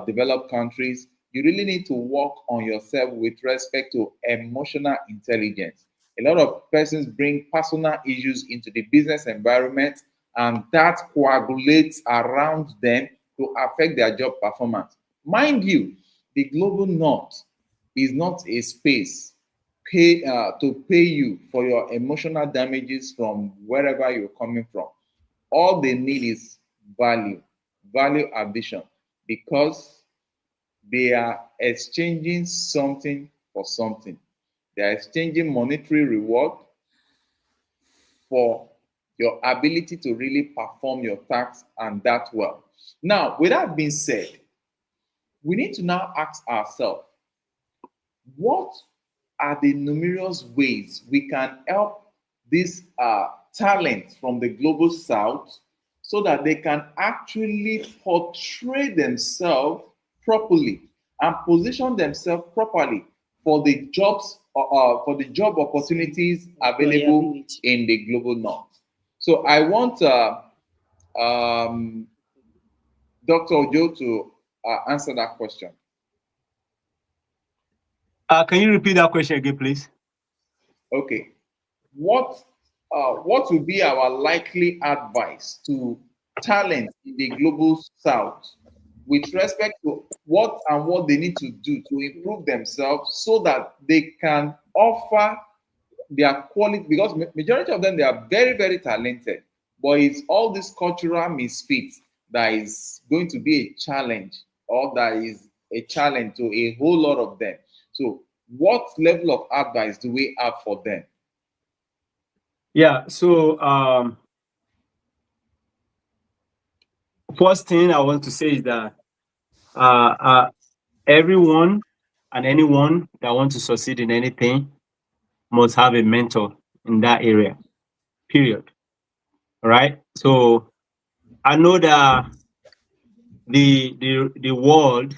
developed countries, you really need to work on yourself with respect to emotional intelligence. A lot of persons bring personal issues into the business environment and that coagulates around them to affect their job performance. Mind you, the global north is not a space to pay you for your emotional damages from wherever you're coming from. All they need is value addition, because they are exchanging something for something. They are exchanging monetary reward for your ability to really perform your task and that well. Now, with that being said, we need to now ask ourselves, what are the numerous ways we can help these talents from the global south so that they can actually portray themselves properly and position themselves properly for the for the job opportunities available in the global north. So I want Dr. Ojo to answer that question. Can you repeat that question again, please? Okay. What will be our likely advice to talent in the global south with respect to what they need to do to improve themselves so that they can offer their quality? Because majority of them, they are very, very talented, but it's all this cultural misfits that is going to be a challenge, or that is a challenge to a whole lot of them. So what level of advice do we have for them? Yeah, so first thing I want to say is that everyone and anyone that wants to succeed in anything must have a mentor in that area, period. All right. So I know that the world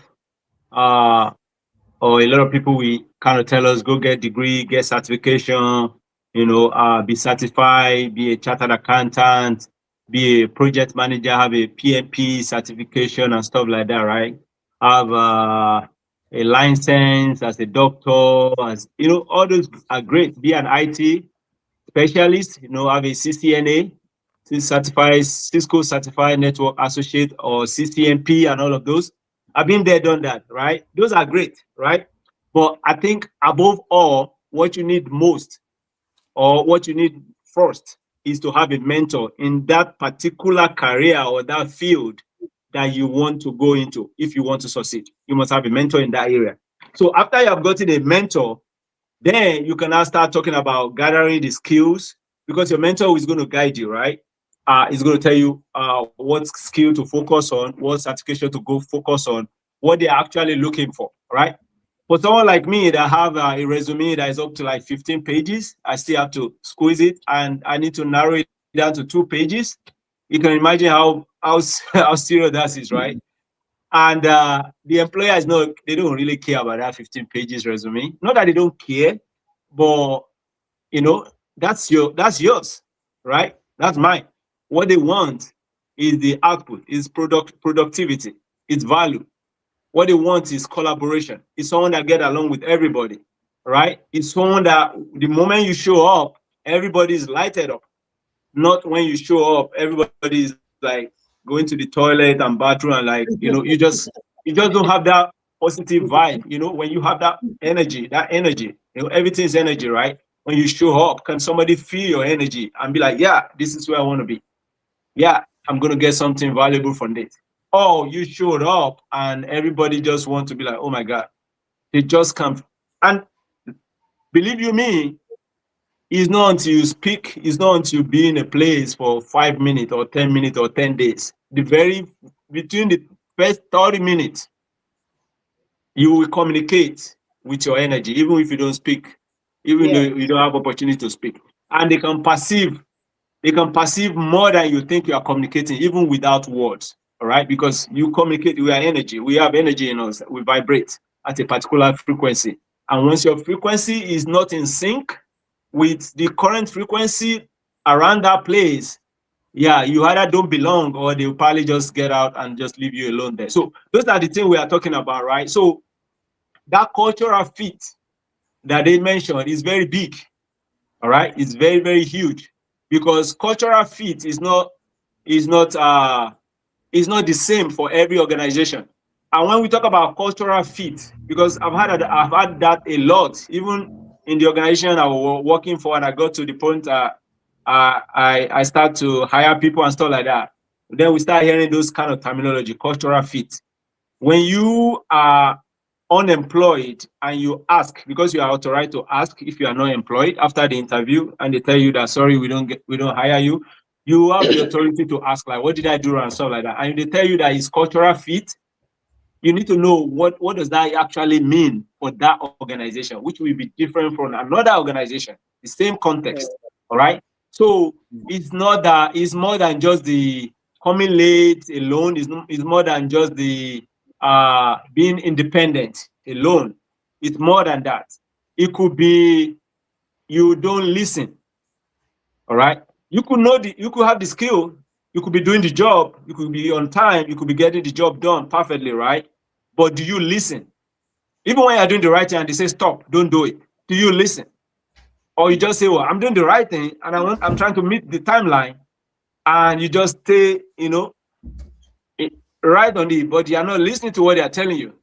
or a lot of people will kind of tell us go get degree, get certification, be certified, be a chartered accountant, be a project manager, have a PMP certification and stuff like that, right? Have a license as a doctor, as all those are great. Be an IT specialist, have a CCNA, Cisco Certified Network Associate, or CCNP, and all of those. I've been there, done that, right? Those are great, right? But I think above all, what you need most, or what you need first, is to have a mentor in that particular career or that field that you want to go into. If you want to succeed, you must have a mentor in that area. So after you have gotten a mentor, then you can now start talking about gathering the skills, because your mentor is going to guide you, right? He's going to tell you what skill to focus on, what certification to go focus on, what they're actually looking for, right? For someone like me that have a resume that is up to like 15 pages, I still have to squeeze it, and I need to narrow it down to 2 pages. You can imagine how serious that is, right? And the employer they don't really care about that 15 pages resume. Not that they don't care, but that's yours, right? That's mine. What they want is the output, is productivity, it's value. What they want is collaboration. It's someone that get along with everybody, right? It's someone that the moment you show up, everybody is lighted up. Not when you show up, everybody is like going to the toilet and bathroom, and like, you just don't have that positive vibe. When you have that energy, everything is energy, right? When you show up, can somebody feel your energy and be like, yeah, this is where I want to be. Yeah, I'm going to get something valuable from this. Oh, you showed up and everybody just want to be like, oh my God, they just come. And believe you me, it's not until you speak, it's not until you be in a place for 5 minutes or 10 minutes or 10 days. Between the first 30 minutes, you will communicate with your energy, even if you don't speak, even though you don't have opportunity to speak. And they can perceive more than you think you are communicating, even without words. All right, because you communicate, we are energy, we have energy in us, we vibrate at a particular frequency. And once your frequency is not in sync with the current frequency around that place, yeah, you either don't belong or they'll probably just get out and just leave you alone there. So those are the things we are talking about, right? So that cultural fit that they mentioned is very big. All right, it's very, very huge, because cultural fit is not is not the same for every organization. And when we talk about cultural fit, because I've had that a lot, even in the organization I was working for, and I got to the point I start to hire people and stuff like that. Then we start hearing those kind of terminology, cultural fit. When you are unemployed and you ask, because you are authorized to ask if you are not employed after the interview, and they tell you that sorry, we don't hire you, you have the authority to ask, like, what did I do and stuff like that. And if they tell you that it's cultural fit, you need to know what does that actually mean for that organization, which will be different from another organization, the same context. All right. So it's not that, it's more than just the coming late alone. It's more than just the being independent alone. It's more than that. It could be you don't listen. All right. You could have the skill, you could be doing the job, you could be on time, you could be getting the job done perfectly, right? But do you listen? Even when you're doing the right thing and they say stop, don't do it. Do you listen? Or you just say, well, I'm doing the right thing and I'm trying to meet the timeline, and you just stay, right on it, but you're not listening to what they're telling you,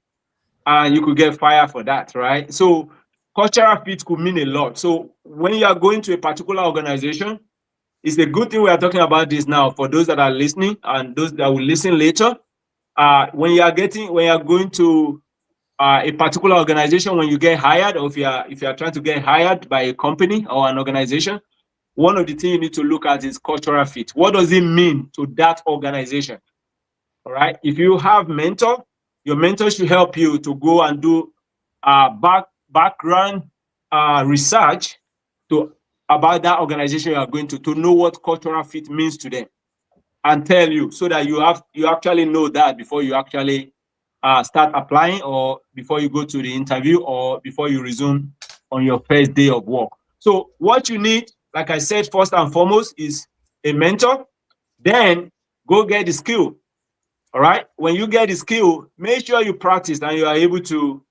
and you could get fired for that, right? So cultural fit could mean a lot. So when you are going to a particular organization, it's a good thing we are talking about this now for those that are listening and those that will listen later. When you are going to a particular organization, when you get hired, or if you are trying to get hired by a company or an organization, one of the things you need to look at is cultural fit. What does it mean to that organization? All right. If you have mentor, your mentor should help you to go and do background research about that organization you are going to know what cultural fit means to them, and tell you, so that you actually know that before you actually start applying, or before you go to the interview, or before you resume on your first day of work. So what you need, like I said, first and foremost is a mentor. Then go get the skill. All right. When you get the skill, make sure you practice and you are able to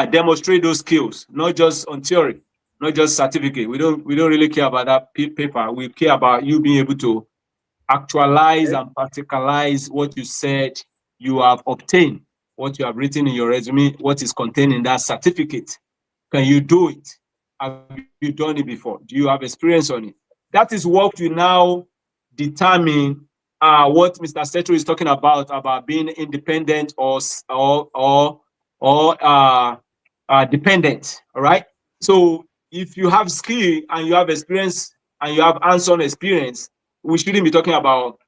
demonstrate those skills, not just on theory, not just certificate. We don't really care about that paper. We care about you being able to actualize and practicalize what you said you have obtained, what you have written in your resume, what is contained in that certificate. Can you do it? Have you done it before? Do you have experience on it? That is what you now determine what Mr. Setro is talking about being independent or dependent. All right. So if you have skill and you have experience and you have hands-on experience, we shouldn't be talking about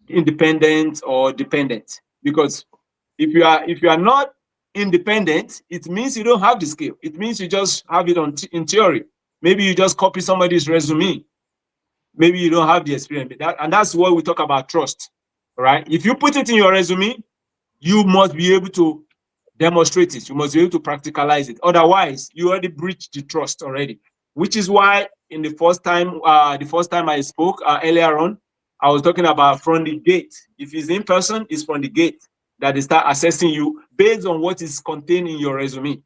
independent or dependent, because if you are not independent, it means you don't have the skill. It means you just have it in theory. Maybe you just copy somebody's resume. Maybe you don't have the experience. And that's what we talk about trust, right? If you put it in your resume, you must be able to demonstrate it. You must be able to practicalize it. Otherwise, you already breached the trust already, which is why in the first time I spoke earlier on, I was talking about from the gate. If it's in person, it's from the gate that they start assessing you based on what is contained in your resume.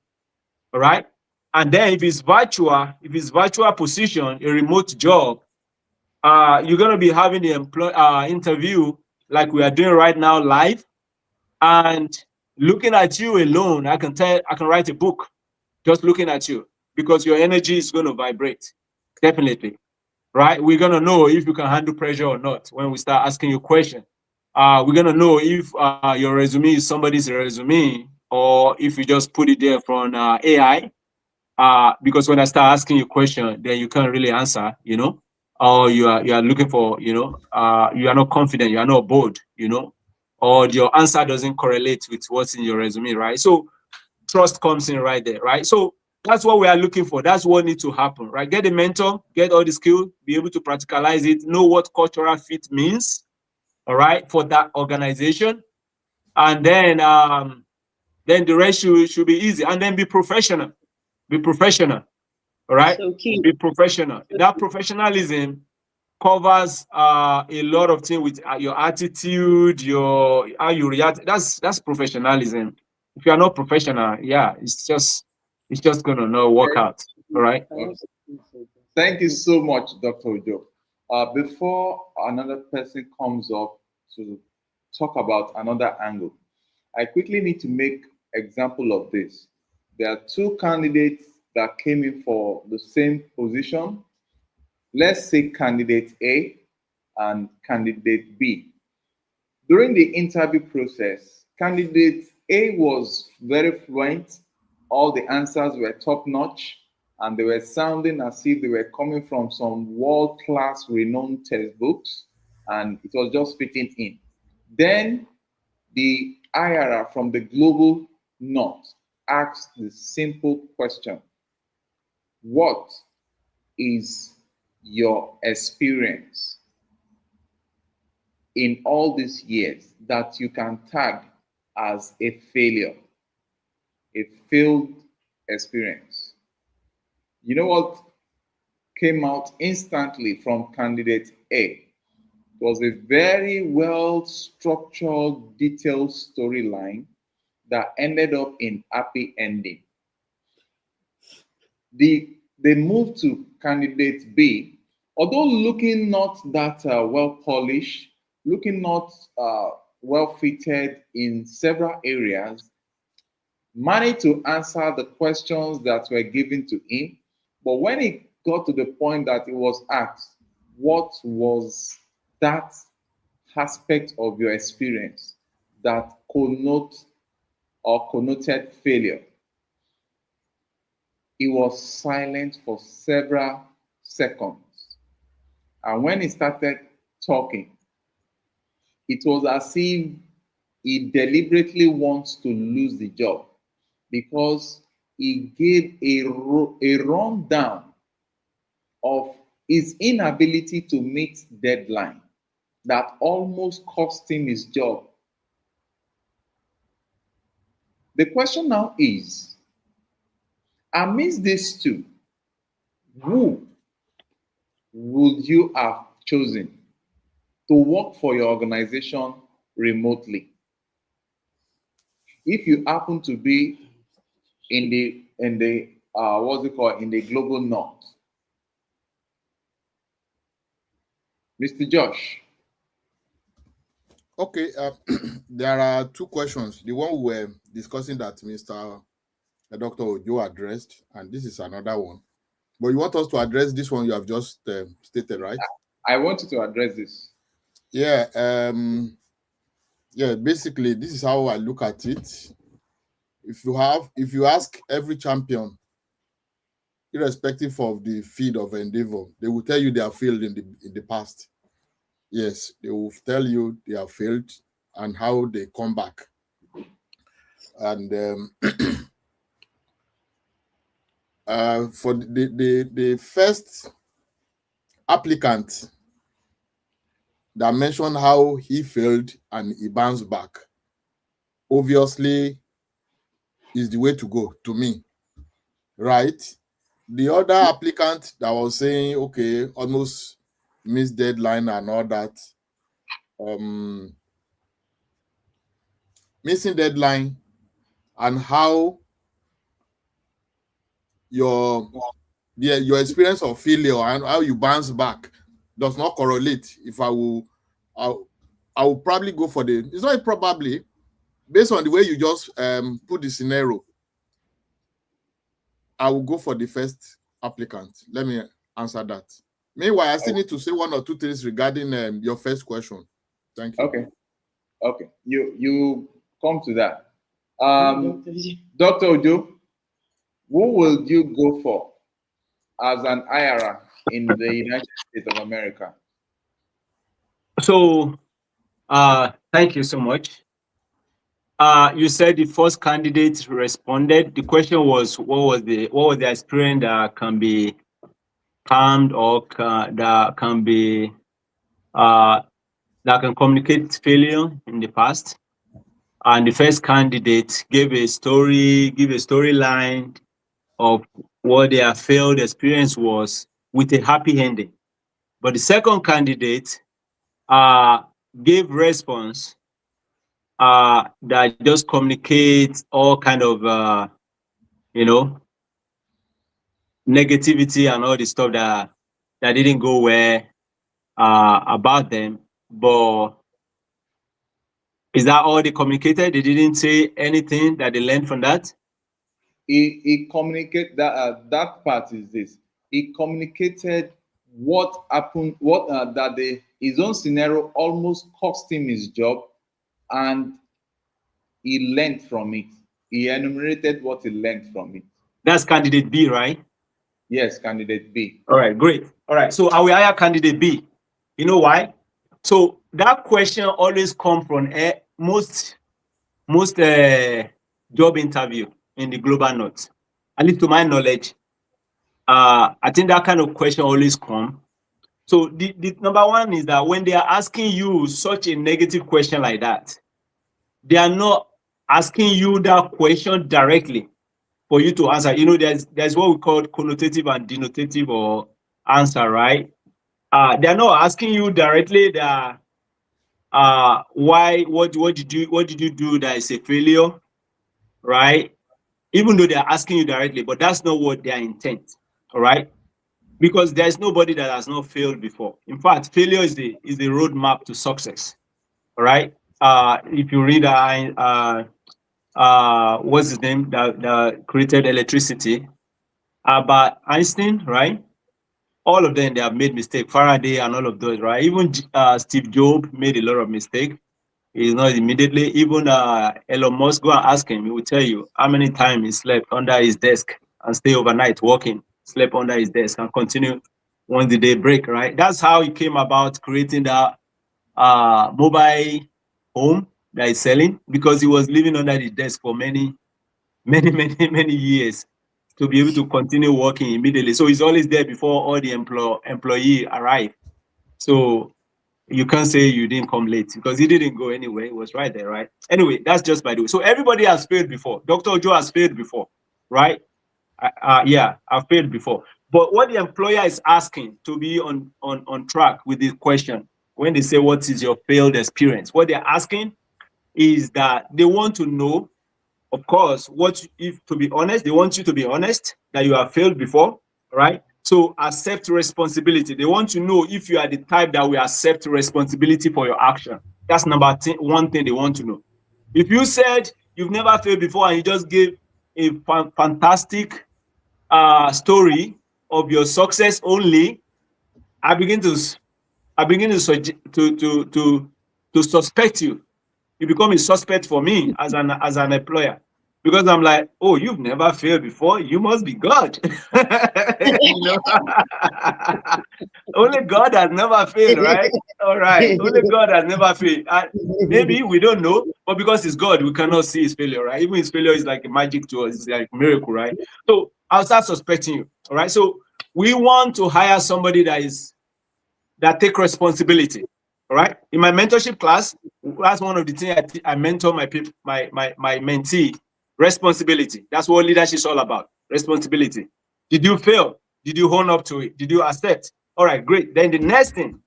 All right. And then if it's virtual position, a remote job, you're going to be having the interview like we are doing right now live. And looking at you alone, I can write a book just looking at you, because your energy is going to vibrate. Definitely. Right? We're going to know if you can handle pressure or not when we start asking you questions. We're going to know if your resume is somebody's resume, or if you just put it there from AI. Because when I start asking you questions, then you can't really answer, or you are looking for, you are not confident, you are not bold, or your answer doesn't correlate with what's in your resume, right? So trust comes in right there, right? So that's what we are looking for. That's what needs to happen, right? Get a mentor, get all the skills, be able to practicalize it, know what cultural fit means, all right, for that organization. And then the rest should be easy. And then be professional. Be professional, all right? So key. Be professional. That professionalism covers a lot of things with your attitude, how you react. That's professionalism. If you are not professional, yeah, it's just gonna not work out. All right. Thank you so much, Dr. Ojo. Before another person comes up to talk about another angle, I quickly need to make example of this. There are two candidates that came in for the same position. Let's say candidate A and candidate B. During the interview process, candidate A was very fluent. All the answers were top notch and they were sounding as if they were coming from some world class renowned textbooks and it was just fitting in. Then the IRA from the global north asked the simple question: what is your experience in all these years that you can tag as a failure, a failed experience? You know what came out instantly from candidate A? It was a very well structured, detailed storyline that ended up in happy ending. They moved to candidate B, although looking not that well polished, looking not well fitted in several areas, managed to answer the questions that were given to him. But when it got to the point that it was asked, what was that aspect of your experience that connoted failure? He was silent for several seconds. And when he started talking, it was as if he deliberately wants to lose the job because he gave a rundown of his inability to meet deadline that almost cost him his job. The question now is, amidst these two, who would you have chosen to work for your organization remotely? If you happen to be in the what's it called, in the global north, Mr. Josh. Okay, there are two questions. The one we were discussing that Mr. Dr. Ojo addressed, and this is another one. But you want us to address this one you have just stated, right? I want you to address this. Yeah. Yeah. Basically, this is how I look at it. If you ask every champion, irrespective of the field of endeavor, they will tell you they have failed in the past. Yes, they will tell you they have failed and how they come back. And for the first applicant that mentioned how he failed and he bounced back, obviously is the way to go to me, right? The other applicant that was saying, okay, almost missed deadline and all that, missing deadline and how your experience of failure and how you bounce back does not correlate. If I will probably go for it's not probably, based on the way you just put the scenario, I will go for the first applicant. Let me answer that. Meanwhile, I still need to say one or two things regarding your first question. Thank you. Okay. You come to that. Dr. Ojo, who will you go for as an IRA in the United States of America? So, thank you so much. You said the first candidate responded. The question was, what was the experience that can be harmed or that can communicate failure in the past? And the first candidate gave a storyline of what their failed experience was with a happy ending. But the second candidate gave response that just communicates all kind of negativity and all the stuff that didn't go well about them, but is that all they communicated? They didn't say anything that they learned from that? He communicated that part is this. He communicated what happened, that his own scenario almost cost him his job, and he learned from it. He enumerated what he learned from it. That's candidate B, right? Yes, candidate B. All right, great. All right, so I will hire candidate B. You know why? So that question always comes from most job interview in the global north. At least to my knowledge, I think that kind of question always comes. So the number one is that when they are asking you such a negative question like that, they are not asking you that question directly for you to answer. You know, there's what we call connotative and denotative or answer, right? They're not asking you directly that what did you do that is a failure, right? Even though they're asking you directly, but that's not what their intent, all right? Because there's nobody that has not failed before. In fact, failure is the roadmap to success, all right? If you read what's his name that created electricity, Albert Einstein, right? All of them, they have made mistakes. Faraday and all of those, right? Even Steve Jobs made a lot of mistakes. He's not immediately. Even Elon Musk, go and ask him. He will tell you how many times he slept under his desk and stay overnight working, slept under his desk and continue once the day break, right? That's how he came about creating that mobile home that he's selling, because he was living under the desk for many years to be able to continue working immediately. So he's always there before all the employee arrive. So you can't say you didn't come late because he didn't go anywhere. He was right there, right? Anyway, that's just by the way. So everybody has failed before. Dr. Joe has failed before, right? Yeah, I've failed before. But what the employer is asking to be on track with this question, when they say what is your failed experience, what they're asking is that they want to know, of course, to be honest, they want you to be honest that you have failed before, right? So accept responsibility. They want to know if you are the type that will accept responsibility for your action. That's one thing they want to know. If you said you've never failed before and you just gave a fantastic story of your success only, I begin to suspect you. You become a suspect for me as an employer, because I'm like, oh, you've never failed before. You must be God. You know? Only God has never failed, right? All right. Only God has never failed. Maybe we don't know, but because it's God, we cannot see his failure, right? Even his failure is like a magic to us. It's like a miracle, right? So I'll start suspecting you. All right. So we want to hire somebody that take responsibility. All right. In my mentorship class, that's one of the things I mentor my mentee. Responsibility. That's what leadership is all about. Responsibility. Did you fail? Did you own up to it? Did you accept? All right, great. Then the next thing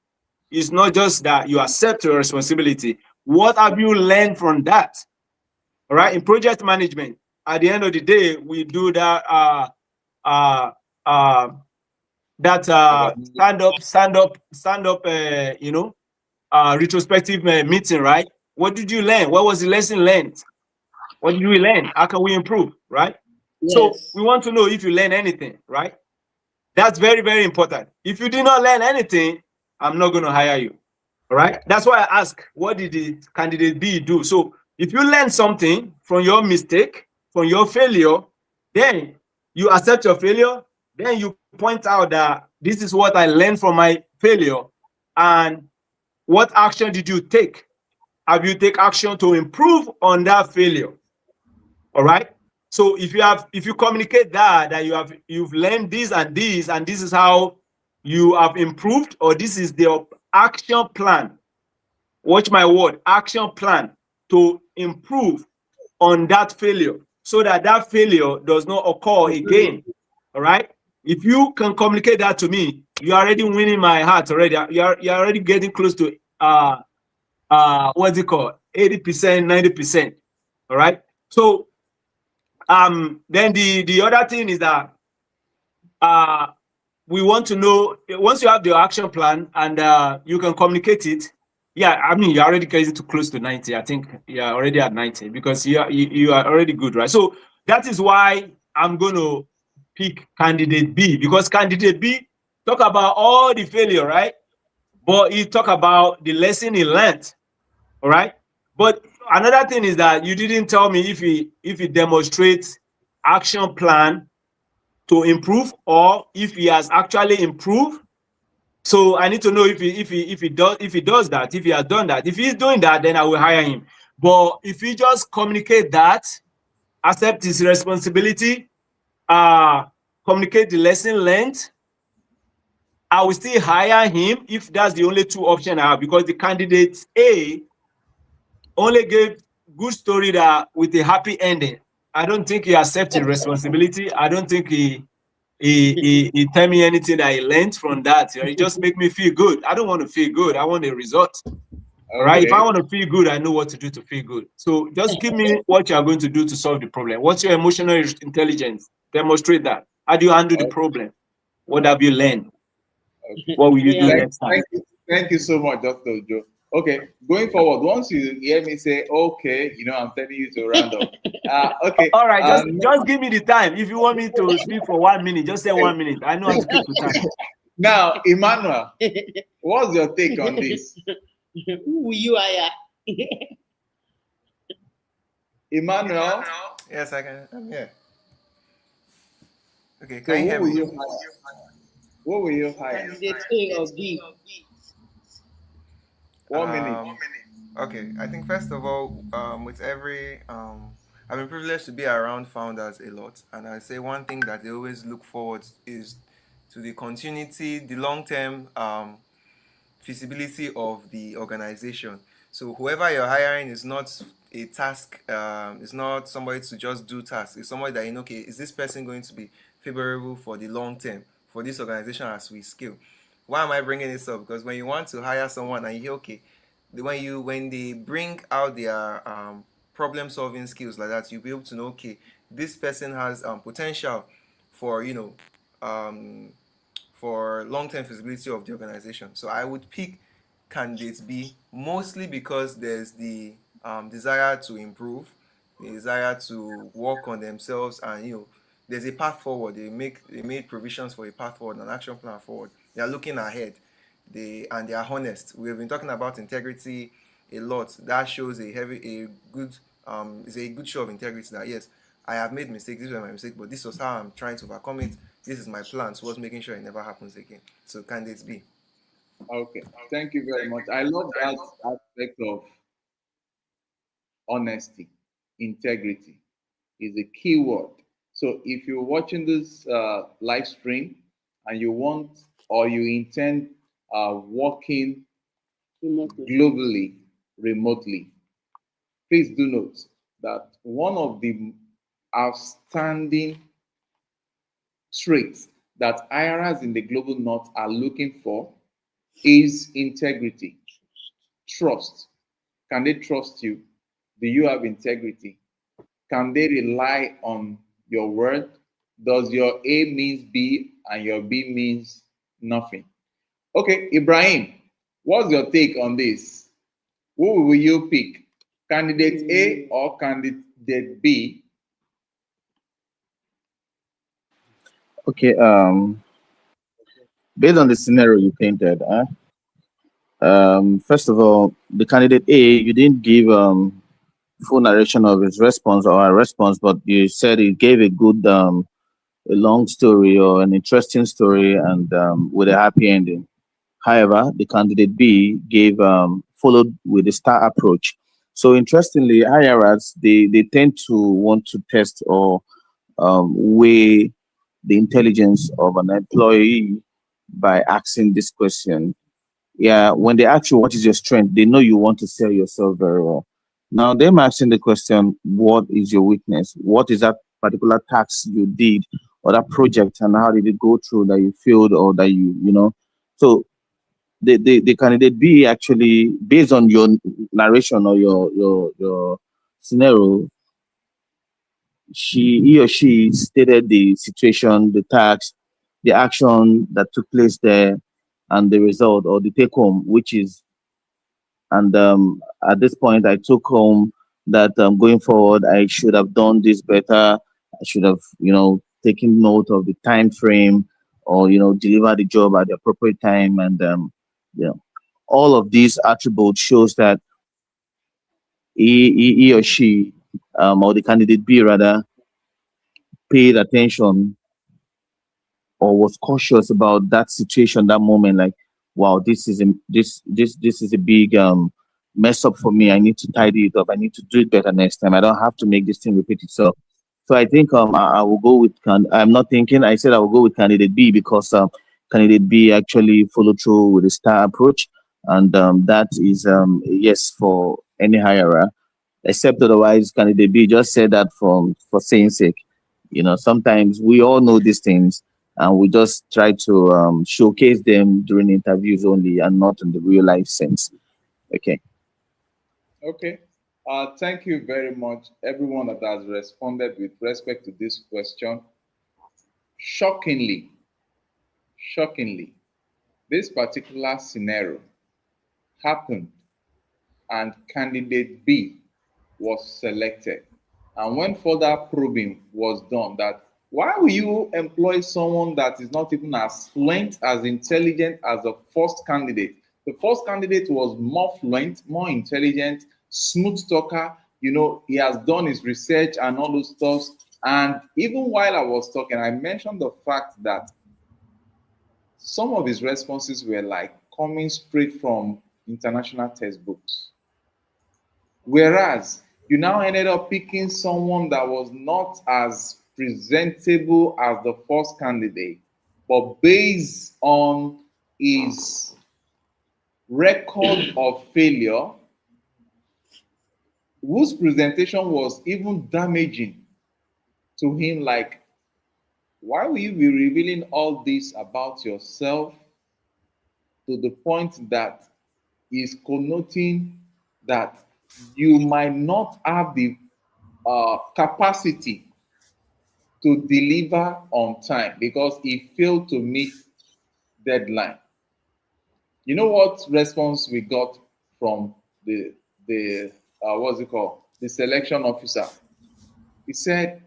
is not just that you accept your responsibility. What have you learned from that? All right. In project management, at the end of the day, we do that stand up retrospective meeting, right? What did you learn? What was the lesson learned? What did we learn? How can we improve, right? Yes. So we want to know if you learn anything, right? That's very, very important. If you did not learn anything, I'm not going to hire you, all right? That's why I ask, what did the candidate B do? So if you learn something from your mistake, from your failure, then you accept your failure, then you point out that this is what I learned from my failure, and what action did you take? Have you take action to improve on that failure? All right. So if you communicate that you've learned this and this, and this is how you have improved, or this is the action plan. Watch my word, action plan to improve on that failure, so that failure does not occur again. All right. If you can communicate that to me, you're already winning my heart already. You're already getting close to what's it called? 80%, 90%. All right. So then the other thing is that we want to know, once you have the action plan and you can communicate it. Yeah, I mean, you're already getting to close to 90. I think you're already at 90 because you are already good, right? So that is why I'm going to pick candidate B, because candidate B talk about all the failure, right? But he talk about the lesson he learned, all right? But another thing is that you didn't tell me if he demonstrates action plan to improve or if he has actually improved. So I need to know if he does that, if he has done that. If he's doing that, then I will hire him. But if he just communicate that, accept his responsibility, communicate the lesson learned, I will still hire him if that's the only two options I have, because the candidate A only gave good story that with a happy ending. I don't think he accepted responsibility. I don't think he tell me anything that he learned from that. You know, it just make me feel good. I don't want to feel good. I want a result. All right. If I want to feel good, I know what to do to feel good. So just give me what you are going to do to solve the problem. What's your emotional intelligence? Demonstrate that. How do you handle the problem? What have you learned? What will you do next time? Thank you so much, Dr. Joe. Okay, going forward, once you hear me say, okay, you know, I'm telling you to round up. Okay. All right, just give me the time. If you want me to speak for 1 minute, just say 1 minute. I know how to keep the time. Now, Emmanuel, what's your take on this? Who will you hire? Emmanuel? Yes, I can. I'm here. Okay, So can you hear me? What will you hire? Candidate A or B? 1 minute. Okay, I think first of all, with every I've been privileged to be around founders a lot, and I say one thing that they always look forward is to the continuity, the long-term feasibility of the organization. So whoever you're hiring is not a task, it's not somebody to just do tasks. It's somebody that, you know, okay, is this person going to be favorable for the long term for this organization as we scale? Why am I bringing this up? Because when you want to hire someone and you hear, okay, when they bring out their problem solving skills like that, you'll be able to know, okay, this person has potential for, you know, for long-term feasibility of the organization. So I would pick candidate B mostly because there's the desire to improve, the desire to work on themselves, and, you know, there's a path forward. They made provisions for a path forward, an action plan forward. They are looking ahead. They are honest. We've been talking about integrity a lot. That shows is a good show of integrity. That yes, I have made mistakes. This was my mistake, but this was how I'm trying to overcome it. This is my plan towards making sure it never happens again. So candidates B. Okay, thank you very much. I love that aspect of honesty, integrity is a key word. So if you're watching this live stream and you want or you intend working globally, remotely, please do note that one of the outstanding traits that hirers in the global north are looking for is integrity, trust. Can they trust you? Do you have integrity? Can they rely on your word? Does your A means B and your B means nothing? Okay, Ibrahim, what's your take on this? Who will you pick? Candidate A or candidate B? Okay. Based on the scenario you painted, first of all, the candidate A, you didn't give full narration of his response or a response, but you said he gave a good a long story or an interesting story and with a happy ending. However, the candidate B gave followed with a star approach. So interestingly, hirers they tend to want to test or weigh the intelligence of an employee by asking this question. Yeah, when they ask you what is your strength, they know you want to sell yourself very well. Now, them asking the question, what is your weakness? What is that particular task you did or that project, and how did it go through that you failed or that you know? So the candidate B actually, based on your narration or your scenario, he or she stated the situation, the task, the action that took place there and the result or the take home, which is, and at this point, I took home that going forward, I should have done this better. I should have, taken note of the time frame, or deliver the job at the appropriate time, and you know, all of these attributes shows that he or she, or the candidate B rather, paid attention or was cautious about that situation, that moment. Like, wow, this is a big mess up for me. I need to tidy it up. I need to do it better next time. I don't have to make this thing repeat itself. So I think I will go with I'm not thinking. I said I will go with candidate B because candidate B actually follow through with the star approach, and that is a yes for any hirer. Except otherwise, candidate B just said that for saying sake. Sometimes we all know these things, and we just try to showcase them during interviews only, and not in the real life sense. Okay. Okay. Thank you very much, everyone that has responded with respect to this question. Shockingly, this particular scenario happened, and candidate B was selected. And when further probing was done, that why will you employ someone that is not even as fluent, as intelligent as the first candidate? The first candidate was more fluent, more intelligent, smooth talker. He has done his research and all those stuff. And even while I was talking, I mentioned the fact that some of his responses were like coming straight from international textbooks. Whereas you now ended up picking someone that was not as presentable as the first candidate, but based on his record of failure, whose presentation was even damaging to him. Like, why will you be revealing all this about yourself, to the point that is connoting that you might not have the capacity to deliver on time because he failed to meet deadline? You know what response we got from the what's it called, the selection officer? He said,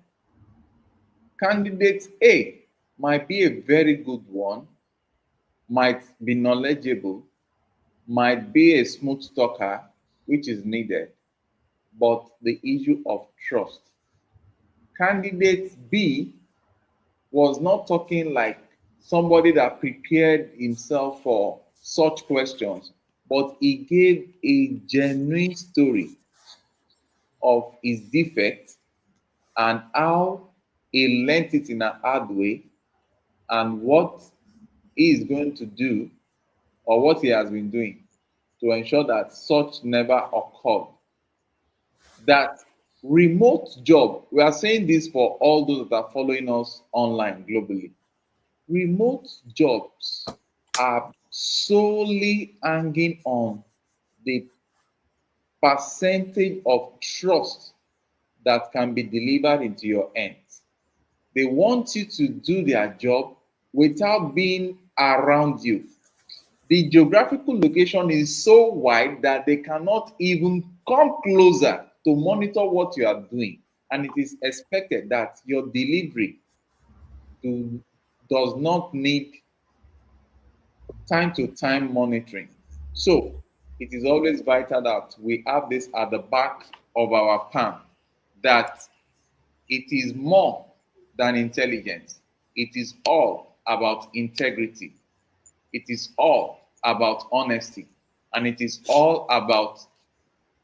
candidate A might be a very good one, might be knowledgeable, might be a smooth talker, which is needed, but the issue of trust. Candidate B was not talking like somebody that prepared himself for such questions, but he gave a genuine story of his defect and how he learnt it in a hard way, and what he is going to do, or what he has been doing to ensure that such never occurred. That remote job, we are saying this for all those that are following us online globally. Remote jobs are solely hanging on the percentage of trust that can be delivered into your hands. They want you to do their job without being around you. The geographical location is so wide that they cannot even come closer to monitor what you are doing. And it is expected that your delivery does not need time-to-time monitoring. So it is always vital that we have this at the back of our palm, that it is more than intelligence. It is all about integrity. It is all about honesty. And it is all about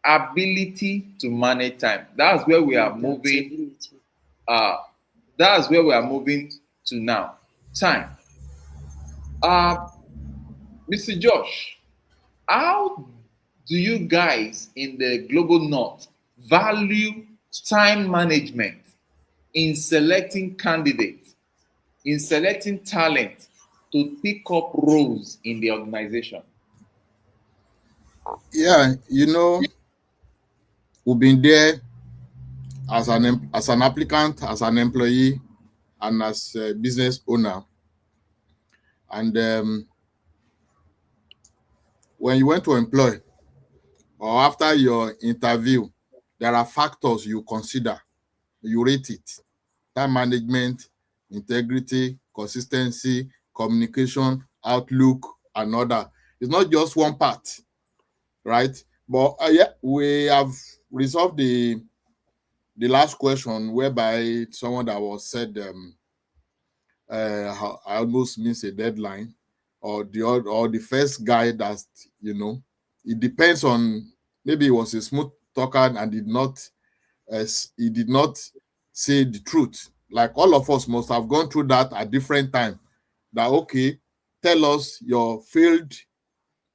ability to manage time. That's where we are moving. That's where we are moving to now. Time. Mr. Josh, how do you guys in the global north value time management in selecting candidates, in selecting talent to pick up roles in the organization? Yeah, we've been there as an applicant, as an employee, and as a business owner. And when you went to employ or after your interview, there are factors you consider. You rate it: time management, integrity, consistency, communication, outlook, and other. It's not just one part, right? But yeah, we have resolved the last question, whereby someone that was said I almost miss a deadline, or the first guy that, it depends on, maybe he was a smooth talker and he did not say the truth. Like all of us must have gone through that at different time. That, okay, tell us your failed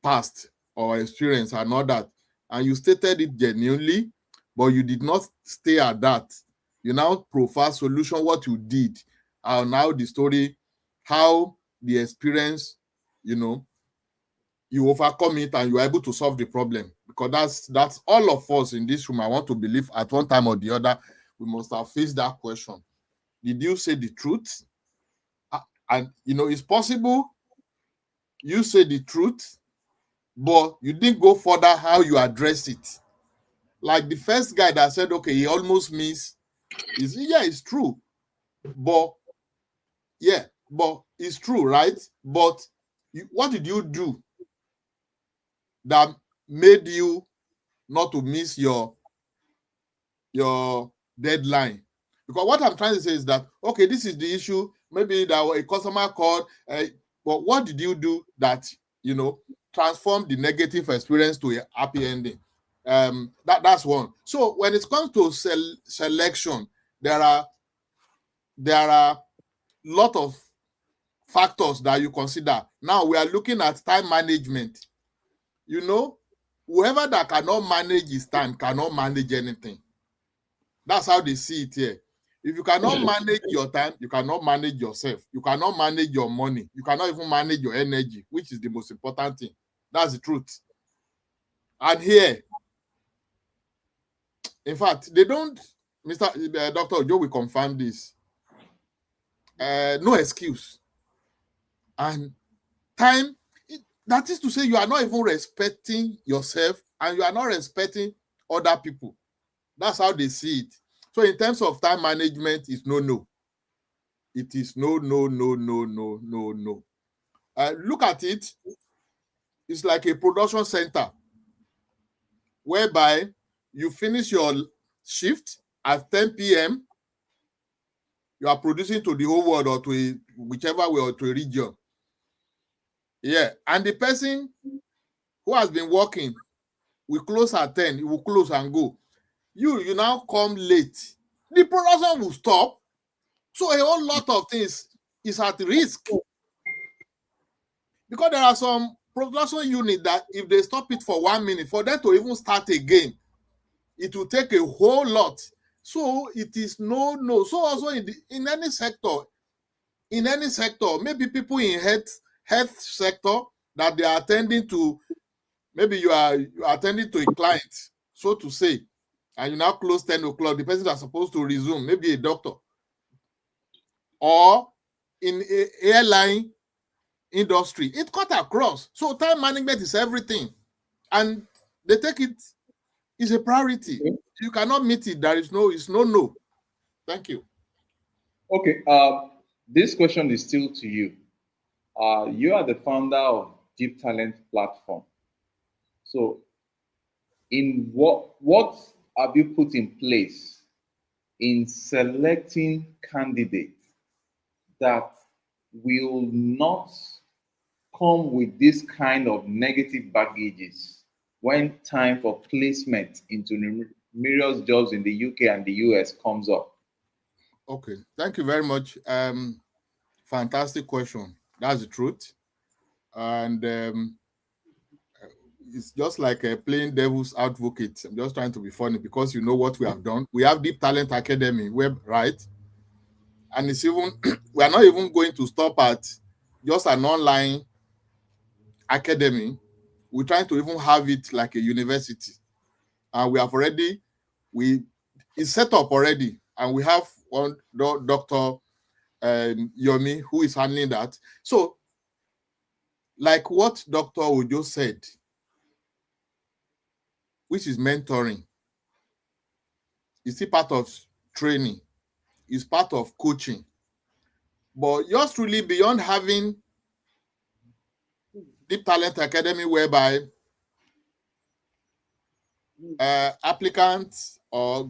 past or experience and all that, and you stated it genuinely, but you did not stay at that. You now profile solution, what you did, and now the story, how the experience, you overcome it and you are able to solve the problem. Because that's all of us in this room, I want to believe, at one time or the other, we must have faced that question. Did you say the truth? And it's possible you say the truth, but you didn't go further how you address it. Like the first guy that said, okay, he almost missed, it's true. But it's true, right? But what did you do that made you not to miss your deadline? Because what I'm trying to say is that, okay, this is the issue. Maybe that a customer called, but what did you do that, transform the negative experience to a happy ending? That's one. So when it comes to selection, there are lot of factors that you consider. Now we are looking at time management. Whoever that cannot manage his time cannot manage anything. That's how they see it here. If you cannot manage your time, you cannot manage yourself. You cannot manage your money. You cannot even manage your energy, which is the most important thing. That's the truth. And here, in fact, they don't, Dr. Joe will confirm this. No excuse. And time, that is to say, you are not even respecting yourself and you are not respecting other people. That's how they see it. So in terms of time management, it's no. It is no. Look at it. It's like a production center whereby you finish your shift at 10 p.m. You are producing to the whole world or to whichever way, or to a region. Yeah. And the person who has been working will close at 10. He will close and go. You now come late. The production will stop. So a whole lot of things is at risk. Because there are some production units that if they stop it for 1 minute, for them to even start again, it will take a whole lot. So it is no. So also in any sector, maybe people in health sector that they are attending to, maybe you are attending to a client, so to say, and you now close 10 o'clock, the person that's supposed to resume, maybe a doctor, or in a airline industry, it cut across. So time management is everything, and they take it is a priority. You cannot meet it. It's no. Thank you. Okay. This question is still to you. You are the founder of Deep Talent Platform. So, in what have you put in place in selecting candidates that will not come with this kind of negative baggages when time for placement into numerous jobs in the UK and the US comes up? Okay, thank you very much. Fantastic question. That's the truth. And it's just like a plain devil's advocate. I'm just trying to be funny because you know what we have done. We have Deep Talent Academy web, right? And it's even we are not even going to stop at just an online academy. We're trying to even have it like a university. And it's set up already. And we have one Dr. Yomi who is handling that. So like what Dr. Ojo said, which is mentoring, is still part of training, is part of coaching. But just really beyond having Deep Talent Academy, whereby applicants or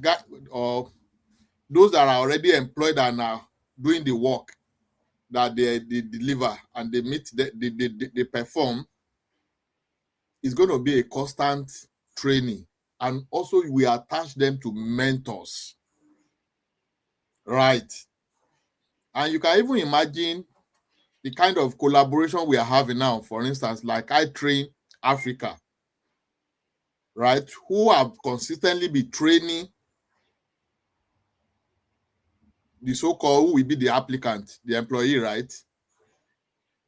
those that are already employed and are doing the work that they deliver and they meet, they perform, is going to be a constant training. And also we attach them to mentors, right? And you can even imagine the kind of collaboration we are having now. For instance, like I Train Africa, right? Who have consistently been training the so-called, who will be the applicant, the employee, right?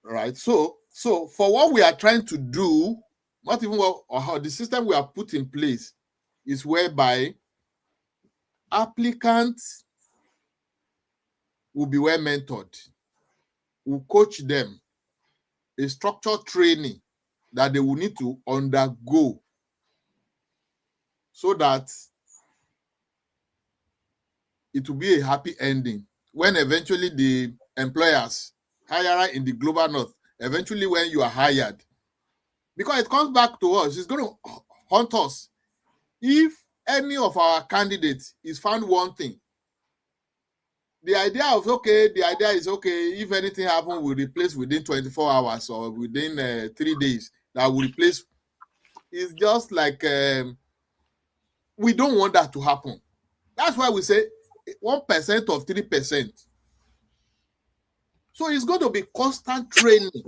Right. So for what we are trying to do, not even what, or how the system we have put in place is whereby applicants will be well mentored, will coach them, a structured training that they will need to undergo so that it will be a happy ending when eventually the employers, hirer in the global north, eventually when you are hired, because it comes back to us, it's going to haunt us. If any of our candidates is found wanting, the idea is okay, if anything happens, we'll replace within 24 hours or within 3 days, that will replace. It's just like we don't want that to happen. That's why we say 1% of 3%. So it's going to be constant training.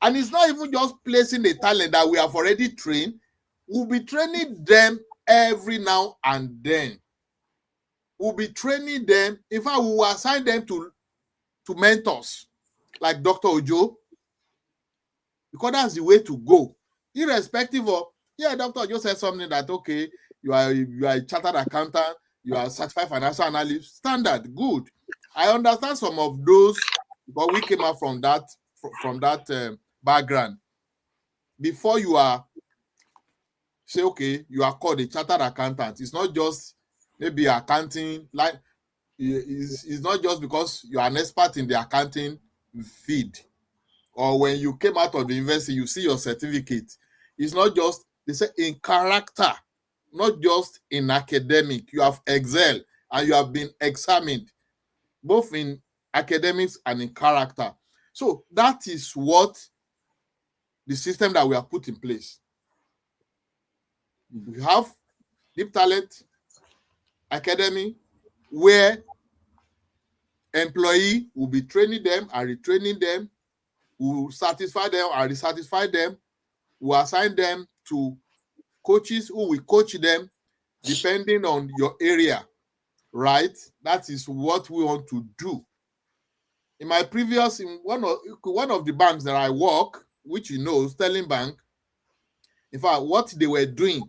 And it's not even just placing the talent that we have already trained. We'll be training them every now and then. We'll be training them. In fact, we will assign them to mentors like Dr. Ojo, because that's the way to go. Irrespective of, Dr. Ojo said something that, okay, you are a chartered accountant, you are a certified financial analyst, standard, good. I understand some of those, but we came out from that background. Before you are say, okay, you are called a chartered accountant, it's not just maybe accounting, like it's not just because you are an expert in the accounting field, or when you came out of the university, you see your certificate. It's not just, they say, in character, not just in academic. You have excelled and you have been examined, both in academics and in character. So that is what the system that we have put in place. We have Deep Talent Academy, where employee will be training them and retraining them, will satisfy them and resatisfy them, will assign them to coaches who will coach them depending on your area, right? That is what we want to do. In my previous, in one of the banks that I work, which you know, Sterling Bank, in fact, what they were doing,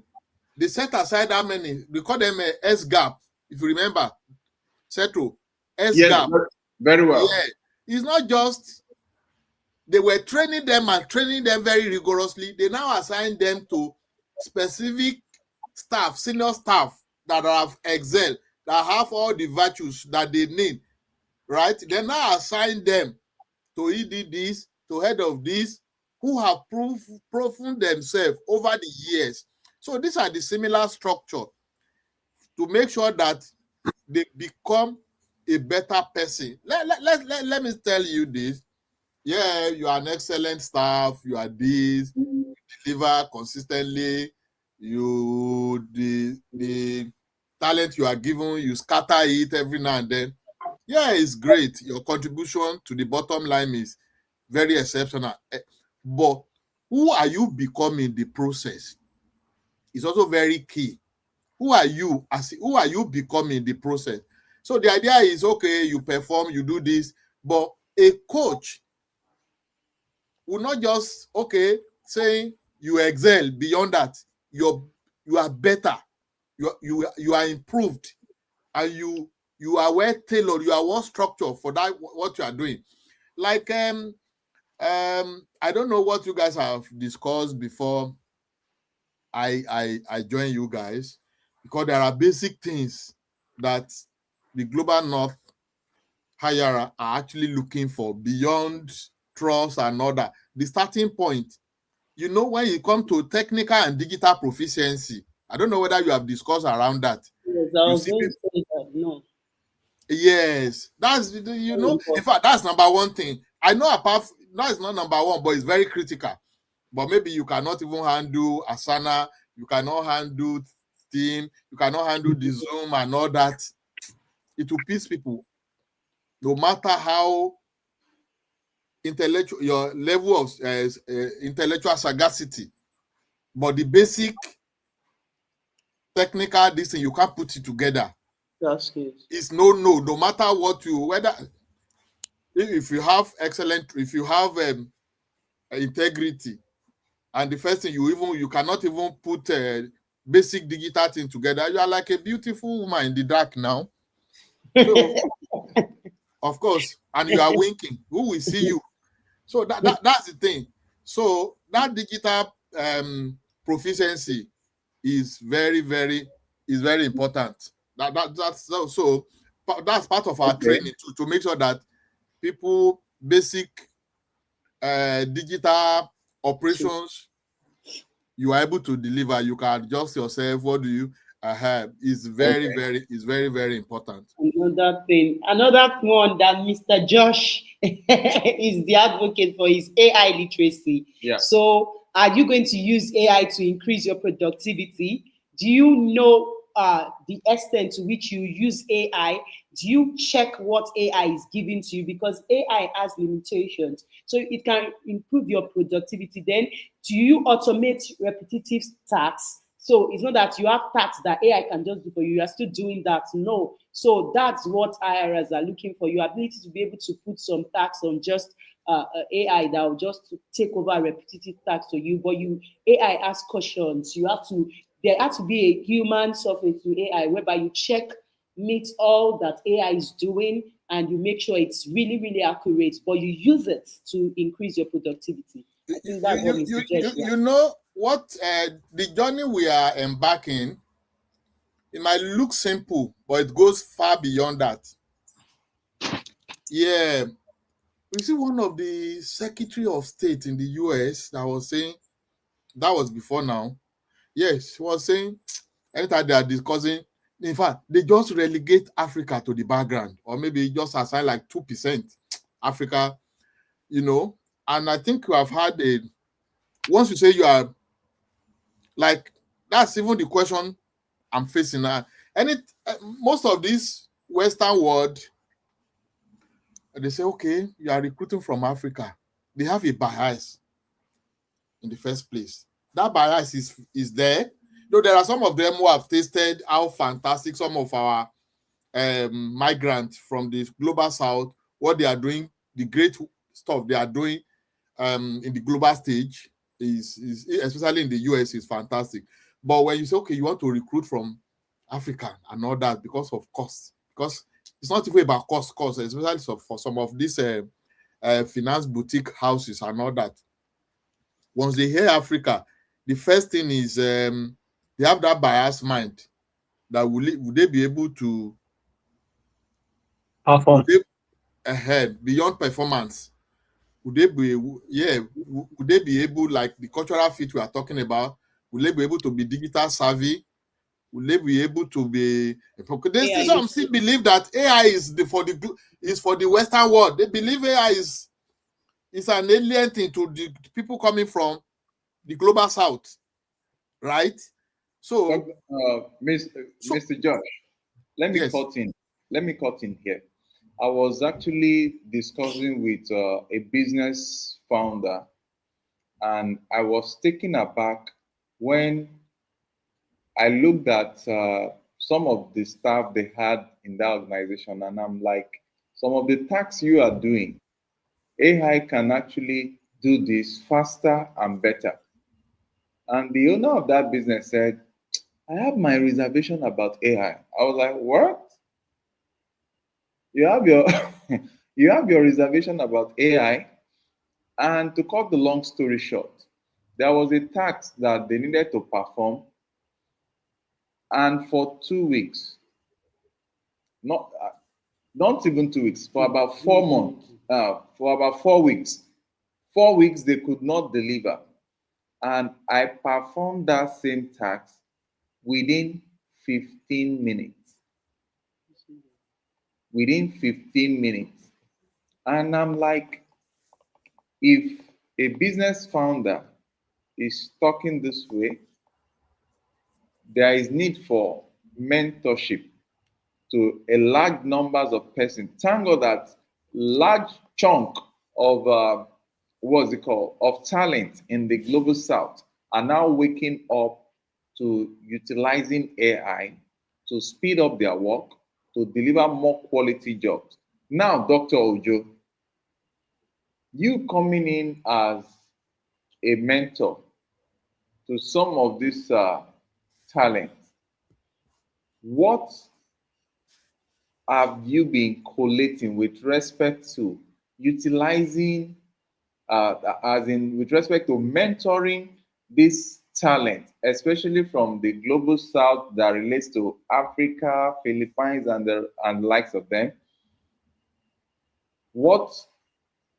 they set aside how many, we call them a S-gap, if you remember, Setro, S-gap. Yes, very well. Yeah, it's not just, they were training them and training them very rigorously. They now assign them to specific staff, senior staff that have excelled, that have all the virtues that they need, right? They now assign them to ED this, to head of this, who have proven themselves over the years. So these are the similar structure to make sure that they become a better person. Let me tell you this. Yeah, you are an excellent staff, you are this, you deliver consistently, the talent you are given, you scatter it every now and then. Yeah, it's great. Your contribution to the bottom line is very exceptional. But who are you becoming in the process? It's also very key. Who are you becoming in the process? So the idea is, okay, you perform, you do this, but a coach will not just, okay, saying you excel. Beyond that, you are better, you are improved, and you are well tailored, you are well structured for that what you are doing. Like I don't know what you guys have discussed before I join you guys, because there are basic things that the global north hirer are actually looking for beyond trust and other. The starting point, you know, when you come to technical and digital proficiency, I don't know whether you have discussed around that. Yes, I You was see, going to say that. No. yes, that's, you know, in fact, that's number one thing. I know that is not number one, but it's very critical. But maybe you cannot even handle Asana, you cannot handle Steam, you cannot handle the Zoom and all that. It will piss people, no matter how intellectual your level of intellectual sagacity. But the basic technical this thing, you can't put it together. That's good. It's no matter what you, whether if you have if you have integrity, and the first thing you cannot even put basic digital thing together, you are like a beautiful woman in the dark now. So of course, and you are winking, who will see you? So that's the thing. So that digital proficiency is very important. That's that's part of our training to make sure that people basic digital operations you are able to deliver. You can adjust yourself. What do you have is very very important. Another one that Mr. Josh is the advocate for is AI literacy. Yeah. So are you going to use AI to increase your productivity? Do you know the extent to which you use AI? Do you check what AI is giving to you? Because AI has limitations. So it can improve your productivity. Then do you automate repetitive tasks? So it's not that you have tasks that AI can just do for you. You are still doing that. No. So that's what IRS are looking for. Your ability to be able to put some tasks on just AI that will just take over repetitive tasks for you. But AI asks questions. There has to be a human surface to AI whereby you meet all that AI is doing and you make sure it's really accurate, but you use it to increase your productivity. I think that's what we suggest. You know what the journey we are embarking, it might look simple, but it goes far beyond that. Yeah, we see one of the Secretary of State in the US that was saying, that was before now. Yes, he was saying anytime they are discussing, in fact, they just relegate Africa to the background, or maybe just assign like 2% Africa, you know. And I think you have had once you say you are like, that's even the question I'm facing now. And most of this Western world, they say, okay, you are recruiting from Africa. They have a bias in the first place. That bias is there. Though there are some of them who have tasted how fantastic some of our migrants from the global south, what they are doing, the great stuff they are doing in the global stage is especially in the US, is fantastic. But when you say, okay, you want to recruit from Africa and all that because of cost, because it's not even about cost, especially for some of these finance boutique houses and all that. Once they hear Africa, the first thing is they have that biased mind that would they be able to perform ahead beyond performance? Would they be able, like the cultural fit we are talking about, would they be able to be digital savvy? Will they be able to be? There's some still believe that AI is for the Western world. They believe AI is an alien thing to the people coming from the global south, right? So, Mr. Josh, let me cut in. Let me cut in here. I was actually discussing with a business founder, and I was taken aback when I looked at some of the staff they had in that organization, and I'm like, some of the tasks you are doing, AI can actually do this faster and better. And the owner of that business said, I have my reservation about AI. I was like, what? You have your you have your reservation about AI? And to cut the long story short, there was a task that they needed to perform, and for 2 weeks, not not even 2 weeks, for about 4 months, for about 4 weeks, 4 weeks they could not deliver. And I performed that same task within 15 minutes. Within 15 minutes. And I'm like, if a business founder is talking this way, there is need for mentorship to a large numbers of persons. Thank God that large chunk of what's it called of talent in the global south are now waking up to utilizing AI to speed up their work, to deliver more quality jobs. Now, Dr. Ojo, you coming in as a mentor to some of these talents, what have you been collating with respect to utilizing, as in with respect to mentoring this talent, especially from the global south that relates to Africa, Philippines, and the likes of them? What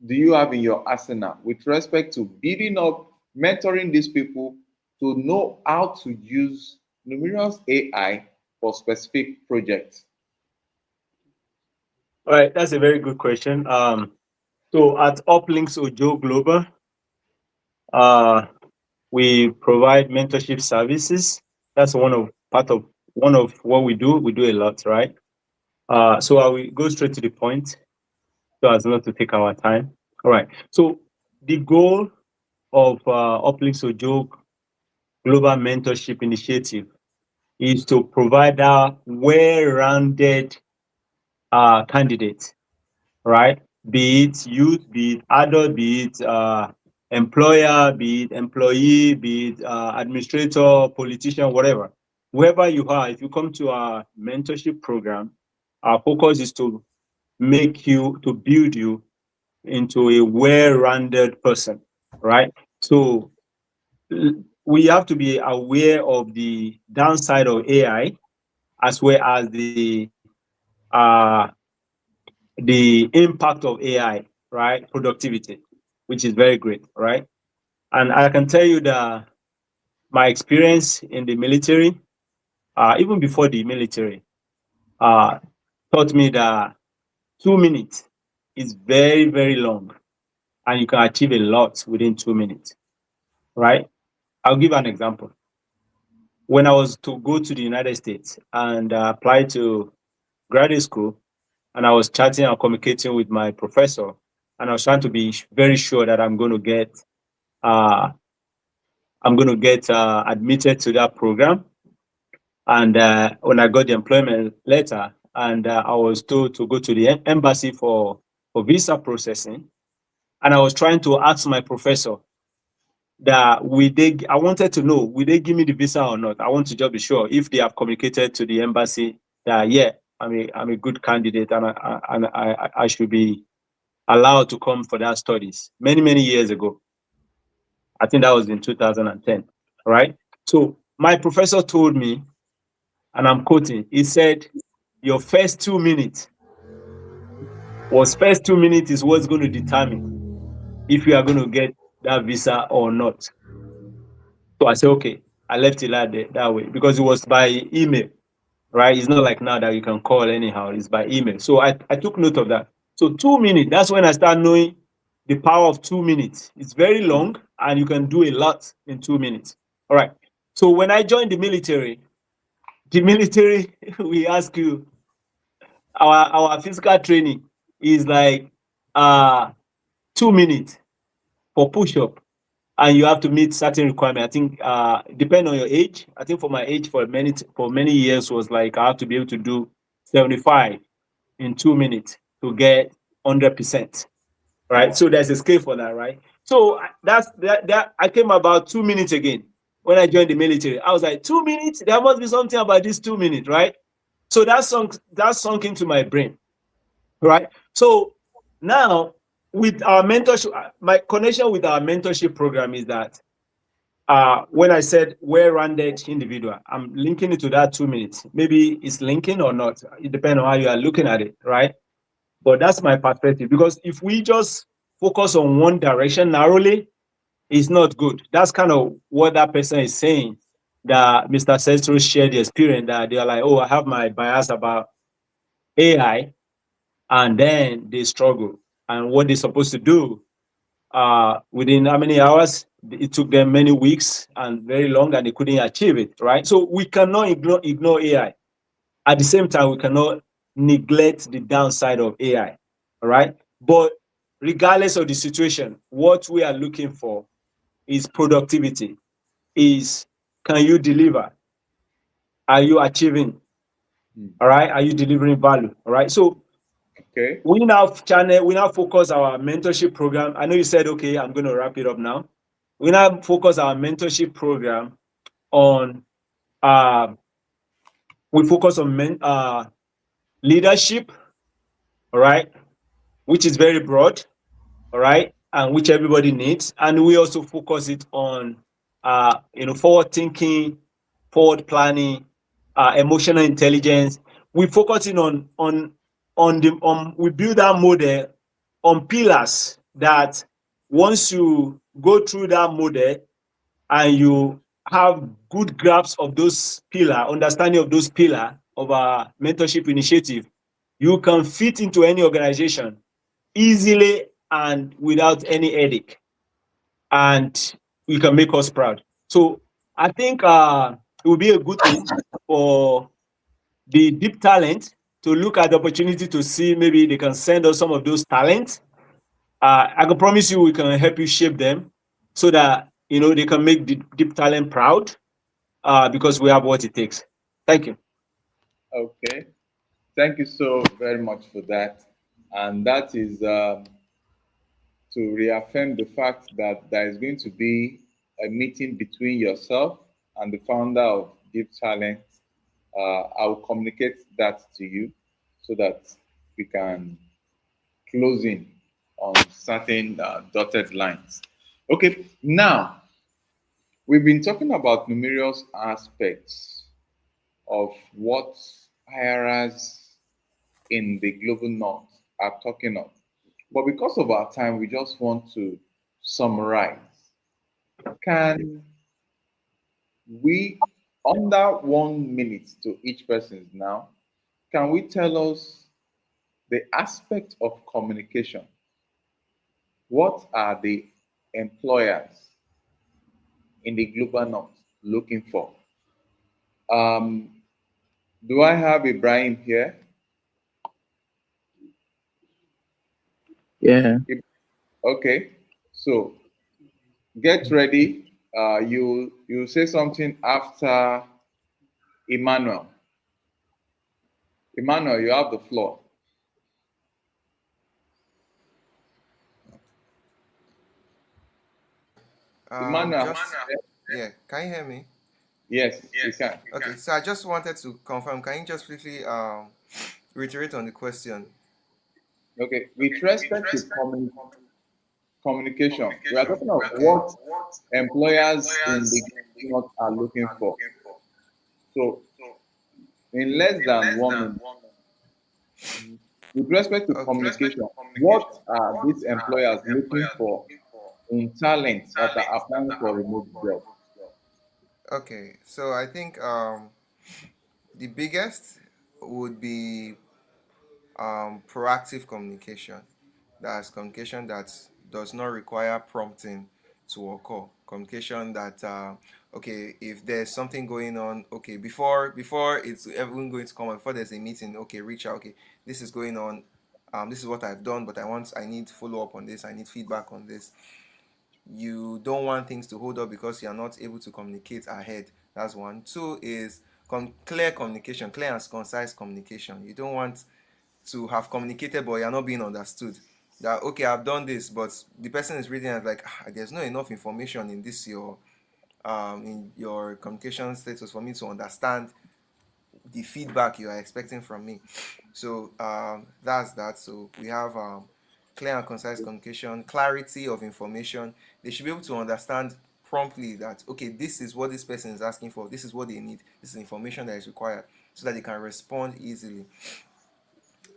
do you have in your arsenal with respect to building up, mentoring these people to know how to use numerous AI for specific projects? All right, that's a very good question. So at Uplinks Ojo Global, we provide mentorship services. That's one of what we do. We do a lot, right? So I will go straight to the point so as not to take our time. All right. So the goal of Uplinks Ojo Global Mentorship Initiative is to provide a well-rounded candidate, right? Be it youth, be it adult, be it employer, be it employee, be it administrator, politician, whatever. Whoever you are, if you come to our mentorship program, our focus is to build you into a well-rounded person, right? So we have to be aware of the downside of AI as well as the impact of AI, right? Productivity, which is very great, right? And I can tell you that my experience in the military, even before the military, taught me that 2 minutes is very, very long, and you can achieve a lot within 2 minutes, right? I'll give an example. When I was to go to the United States and apply to graduate school, and I was chatting and communicating with my professor, and I was trying to be very sure that I'm going to get admitted to that program. And when I got the employment letter, and I was told to go to the embassy for visa processing, and I was trying to ask my professor that I wanted to know, will they give me the visa or not? I want to just be sure if they have communicated to the embassy that, yeah, I'm a good candidate and I should be allowed to come for that studies many years ago. I think that was in 2010, right? So my professor told me, and I'm quoting, he said, your first 2 minutes is what's going to determine if you are going to get that visa or not. So I said, okay, I left it that way because it was by email, right? It's not like now that you can call anyhow, it's by email. So I took note of that. So 2 minutes, that's when I started knowing the power of 2 minutes. It's very long and you can do a lot in 2 minutes. All right. So when I joined the military, we ask you, our physical training is like 2 minutes for push-up, and you have to meet certain requirements. I think depending on your age, I think for my age for many years was like I have to be able to do 75 in 2 minutes to get 100%. Right. So there's a scale for that, right? So that I came about 2 minutes again when I joined the military. I was like, 2 minutes? There must be something about this 2 minutes, right? So that sunk into my brain. Right. So now with our mentorship, my connection with our mentorship program is that when I said well-rounded individual, I'm linking it to that 2 minutes. Maybe it's linking or not. It depends on how you are looking at it, right? But that's my perspective, because if we just focus on one direction narrowly, it's not good. That's kind of what that person is saying, that Mr. Sestro shared the experience that they are like, oh, I have my bias about AI, and then they struggle. And what they're supposed to do within how many hours? It took them many weeks and very long, and they couldn't achieve it, right? So we cannot ignore AI. At the same time, we cannot neglect the downside of AI, all right? But regardless of the situation, what we are looking for is productivity, is can you deliver? Are you achieving? All right? Are you delivering value? All right. So Okay. we now focus our mentorship program. I know you said, okay, I'm going to wrap it up now. We now focus our mentorship program on we focus on leadership, all right, which is very broad, all right, and which everybody needs. And we also focus it on forward thinking, forward planning, emotional intelligence. We focus in we build that model on pillars that once you go through that model and you have good grasp of those pillar, understanding of those pillar of our mentorship initiative, you can fit into any organization easily and without any headache, and you can make us proud. So I think it will be a good thing for the deep talent to look at the opportunity to see maybe they can send us some of those talents. I can promise you we can help you shape them so that they can make the deep talent proud, because we have what it takes. Thank you. Okay. Thank you so very much for that. And that is to reaffirm the fact that there is going to be a meeting between yourself and the founder of Deep Talent. I will communicate that to you so that we can close in on certain dotted lines. Okay, now we've been talking about numerous aspects of what hirers in the global north are talking of. But because of our time, we just want to summarize. Can we, under 1 minute to each person now, can we tell us the aspect of communication? What are the employers in the global north looking for? Um, do I have Ibrahim here? Yeah. Okay, so get ready. You say something after Emmanuel. Emmanuel, you have the floor. Emmanuel, Just yeah, can you hear me? yes, we can. Okay, so I just wanted to confirm. Can you just quickly reiterate on the question? Okay, with respect to communication, we are talking of what employers in the north are looking for. So, in less than 1 minute, with respect to communication, what are these employers looking for in talent that are applying for remote jobs? Okay, so I think the biggest would be proactive communication. That's communication that does not require prompting to occur. Communication that okay, if there's something going on, okay, before it's everyone going to come, before there's a meeting, okay, reach out, okay, this is going on, this is what I've done, but I need follow up on this, I need feedback on this. You don't want things to hold up because you are not able to communicate ahead. That's one. Two is clear communication, clear and concise communication. You don't want to have communicated but you're not being understood. That okay, I've done this, but the person is reading and like there's not enough information in your communication status for me to understand the feedback you are expecting from me. So that's that. So we have clear and concise communication, clarity of information. They should be able to understand promptly that, okay, this is what this person is asking for, this is what they need, this is information that is required, so that they can respond easily.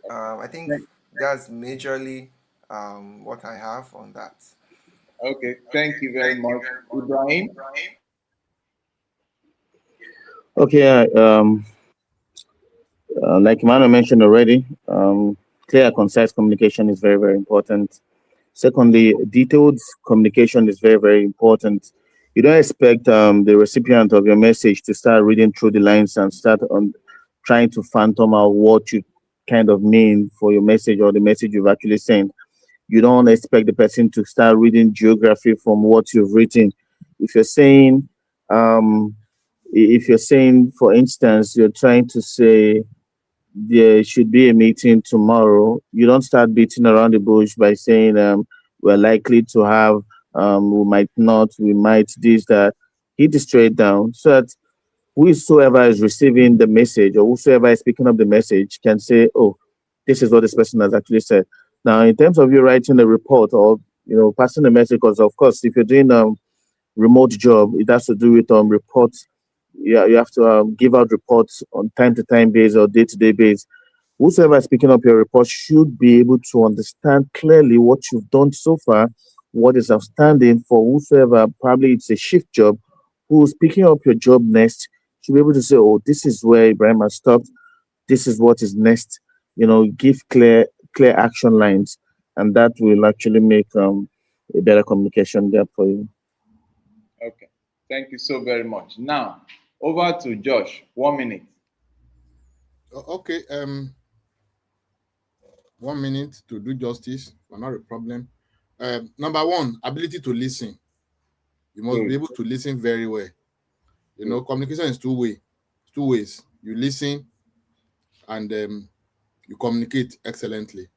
I think that's majorly what I have on that. Okay, thank you very much. Ibrahim? Okay, like Emmanuel mentioned already, clear, concise communication is very, very important. Secondly, detailed communication is very, very important. You don't expect the recipient of your message to start reading through the lines and start on trying to phantom out what you kind of mean for your message or the message you've actually sent. You don't expect the person to start reading geography from what you've written. If you're saying, for instance, you're trying to say there should be a meeting tomorrow, you don't start beating around the bush by saying we're likely to have, we might not, we might this, that. Hit it straight down so that whosoever is receiving the message or whosoever is picking up the message can say, oh, this is what this person has actually said. Now, in terms of you writing a report or passing a message, because of course, if you're doing a remote job, it has to do with reports. Yeah, you have to give out reports on time to time basis or day to day basis. Whosoever is picking up your report should be able to understand clearly what you've done so far, what is outstanding for whosoever. Probably it's a shift job who's picking up your job next. Should be able to say, oh, this is where Ibrahim has stopped. This is what is next. Give clear action lines, and that will actually make a better communication gap for you. Okay, thank you so very much. Now, over to Josh. 1 minute. Okay. 1 minute to do justice, but not a problem. Number one, ability to listen. You must be able to listen very well. Communication is two ways. You listen and you communicate excellently.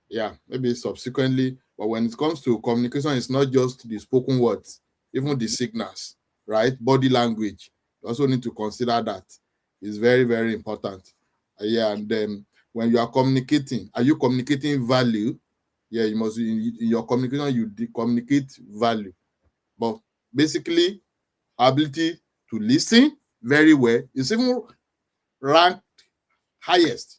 Yeah, maybe subsequently, but when it comes to communication, it's not just the spoken words, even the signals, right? Body language. You also need to consider that. It's very, very important. Yeah, and then when you are communicating, are you communicating value? Yeah, you must, in your communication, you communicate value. But basically, ability to listen very well is even ranked highest,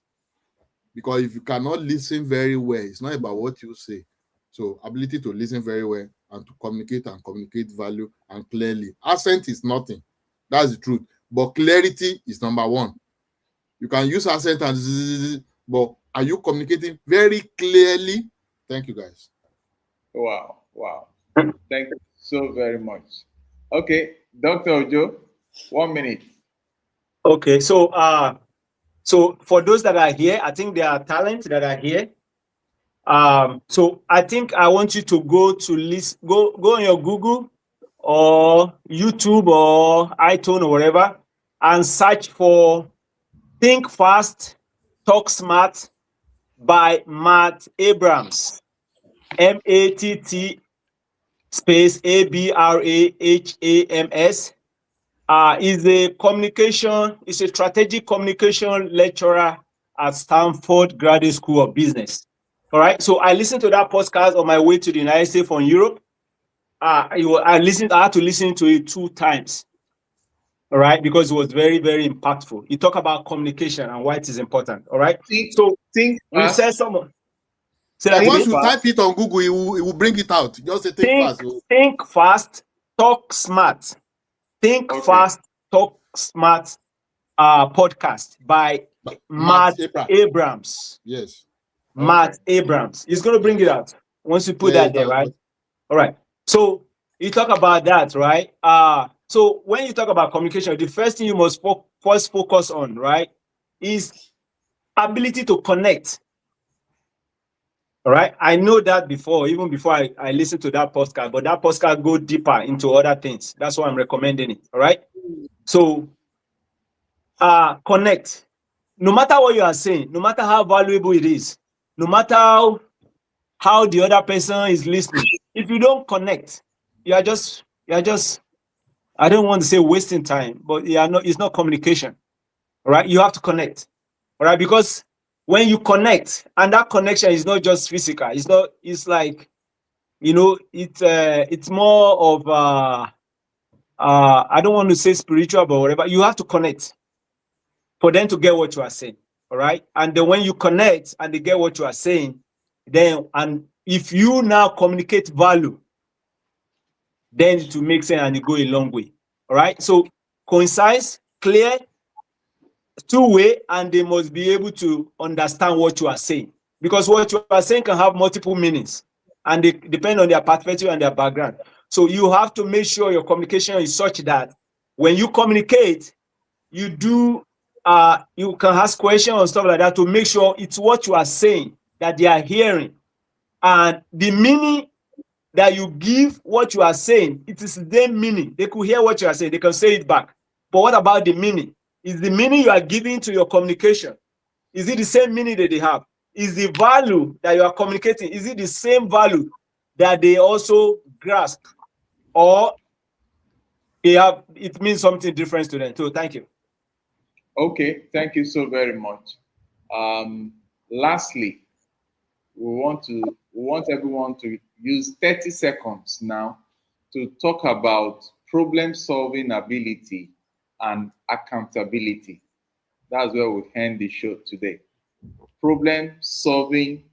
because if you cannot listen very well, it's not about what you say. So ability to listen very well and to communicate value and clearly. Accent is nothing. That's the truth. But clarity is number one. You can use accent and zzz, but are you communicating very clearly? Thank you, guys. Wow. Thank you so very much. Okay, Dr. Ojo, 1 minute. Okay, so for those that are here, I think there are talents that are here. So I think I want you to go on your Google or YouTube or iTunes or whatever and search for Think Fast, Talk Smart by Matt Abrams. MATT space ABRAHAMS. Is a strategic communication lecturer at Stanford Graduate School of Business. All right. So I listened to that podcast on my way to the United States from Europe. I had to listen to it 2 times. All right, because it was very, very impactful. You talk about communication and why it is important. All right. Think we said someone. And once you type it on Google, it will bring it out. Just say think fast, talk smart. Think Fast, Talk Smart podcast by Matt Abrams. Yes. Matt Abrams. He's going to bring it out once you put that there, right? All right. So you talk about that, right? So when you talk about communication, the first thing you must first focus on, right, is ability to connect. All right. I know that even before I listened to that podcast, but that podcast go deeper into other things. That's why I'm recommending it. All right. So connect. No matter what you are saying, no matter how valuable it is, no matter how the other person is listening, if you don't connect, you are just, I don't want to say wasting time, but it's not communication. All right. You have to connect. All right. Because when you connect, and that connection is not just physical, it's like, it's more of I don't want to say spiritual, but whatever. You have to connect for them to get what you are saying. All right. And then when you connect and they get what you are saying, then, and if you now communicate value, then it will make sense and it go a long way. All right. So concise, clear, two-way, and they must be able to understand what you are saying, because what you are saying can have multiple meanings and they depend on their perspective and their background. So you have to make sure your communication is such that when you communicate, you do you can ask questions and stuff like that to make sure it's what you are saying that they are hearing, and the meaning that you give what you are saying, it is their meaning. They could hear what you are saying, they can say it back. But what about the meaning? Is the meaning you are giving to your communication, is it the same meaning that they have? Is the value that you are communicating, is it the same value that they also grasp, or it means something different to them? So thank you. Okay, thank you so very much. Lastly, we want everyone to use 30 seconds now to talk about problem-solving ability and accountability. That's where we end the show today. Problem-solving